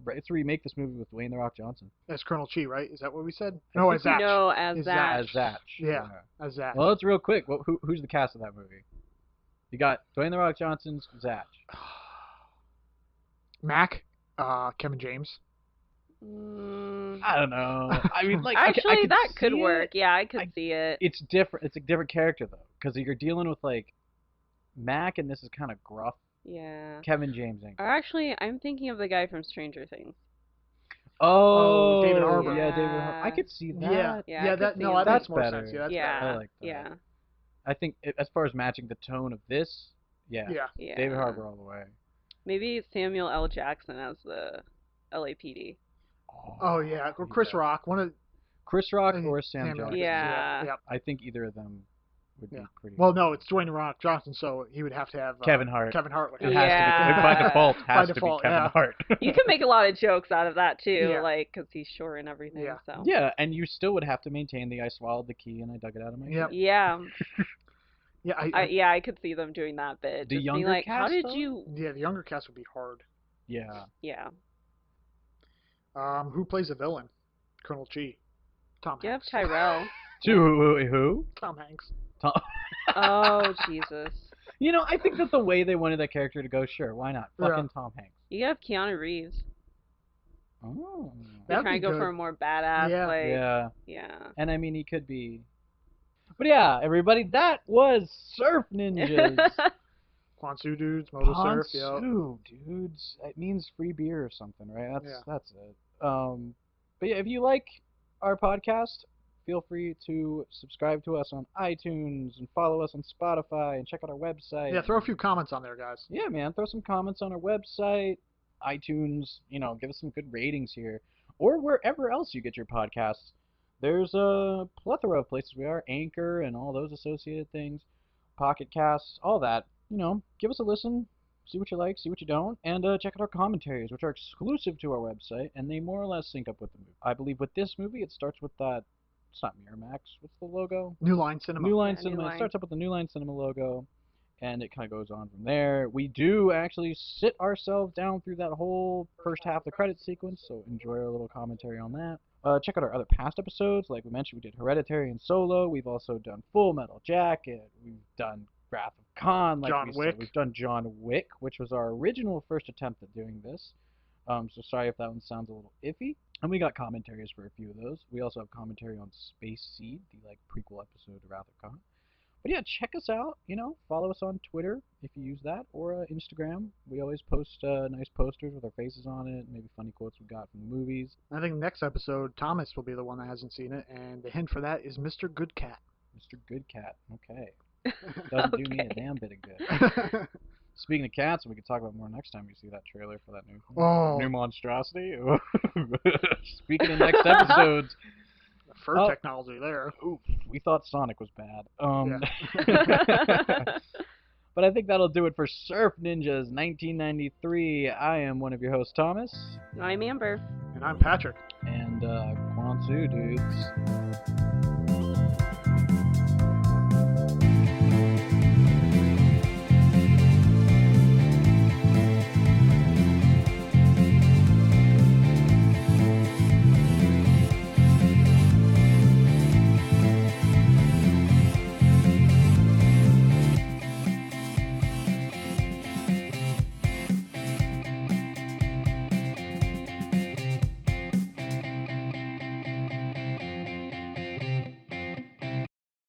it's to remake this movie with Dwayne The Rock Johnson. As Colonel Chi, right? Is that what we said? I No, think as Zatch. No, as As Zatch. As Zatch. Yeah, as Zatch. Well, it's real quick. Who's the cast of that movie? You got Dwayne The Rock Johnson's Zatch. Mac, Kevin James. I don't know. I mean, like actually, I could that could see work. it. Yeah, I could see it. It's different. It's a different character though, because you're dealing with like Mac, and this is kind of gruff. Yeah. Kevin James. Or actually, I'm thinking of the guy from Stranger Things. Oh, David Harbour. Yeah, David Harbour. I could see that. Yeah, I could see that that's makes more better. sense. Yeah, that's yeah, better. I like that. yeah, I think as far as matching the tone of this, yeah, yeah. David Harbour all the way. Maybe Samuel L. Jackson as the LAPD. Oh yeah, or Chris Rock. One of Chris Rock or Sam Samuel Jackson. Yeah. Yeah. I think either of them would be pretty. Well, no, it's Dwayne The Rock Johnson, so he would have to have Kevin Hart. Kevin Hart. It has to be by default. Has to be Kevin yeah. Hart. You can make a lot of jokes out of that too, Yeah. like because he's short and everything. Yeah. So. Yeah, and you still would have to maintain the I swallowed the key and I dug it out of my Yep. shirt. Yeah. Yeah, I could see them doing that bit. The Just younger being like, how cast, did though? you? Yeah, the younger cast would be hard. Yeah. Yeah. Who plays the villain? Colonel Chi. Tom You have Hanks. Tyrell. Who? Tom Hanks. Tom. Oh Jesus. You know, I think that the way they wanted that character to go, sure, why not? Fucking Tom Hanks. You have Keanu Reeves. Oh. They're That'd trying be to go good. for a more badass, Yeah. like Yeah. yeah. And I mean, he could be. But yeah, everybody, that was Surf Ninjas. Quansoo dudes, Moto Surf. Yeah. Quansoo, dudes. It means free beer or something, right? That's it. But yeah, if you like our podcast, feel free to subscribe to us on iTunes and follow us on Spotify and check out our website. Yeah, throw a few comments on there, guys. Yeah, man, throw some comments on our website, iTunes, give us some good ratings here, or wherever else you get your podcasts. There's a plethora of places we are, Anchor and all those associated things, Pocket Casts, all that. Give us a listen, see what you like, see what you don't, and check out our commentaries, which are exclusive to our website, and they more or less sync up with the movie. I believe with this movie, it starts with that, it's not Miramax, what's the logo? New Line Cinema. New Line Yeah, Cinema. New It Line. starts up with the New Line Cinema logo, and it kind of goes on from there. We do actually sit ourselves down through that whole first half of the credit sequence, so enjoy our little commentary on that. Check out our other past episodes. Like we mentioned, we did Hereditary and Solo. We've also done Full Metal Jacket. We've done Wrath of Khan. Like John we Wick. said, we've done John Wick, which was our original first attempt at doing this. So sorry if that one sounds a little iffy. And we got commentaries for a few of those. We also have commentary on Space Seed, the like prequel episode of Wrath of Khan. But yeah, check us out. Follow us on Twitter if you use that, or Instagram. We always post nice posters with our faces on it, maybe funny quotes we got from the movies. I think next episode, Thomas will be the one that hasn't seen it, and the hint for that is Mr. Good Cat. Mr. Good Cat. Okay. Doesn't do me a damn bit of good. Speaking of cats, we could talk about more next time we see that trailer for that new monstrosity. Speaking of next episodes. Fur technology there. Oof, we thought Sonic was bad. Yeah. But I think that'll do it for Surf Ninjas 1993. I am one of your hosts, Thomas. I'm Amber. And I'm Patrick. And Quansoo, dudes.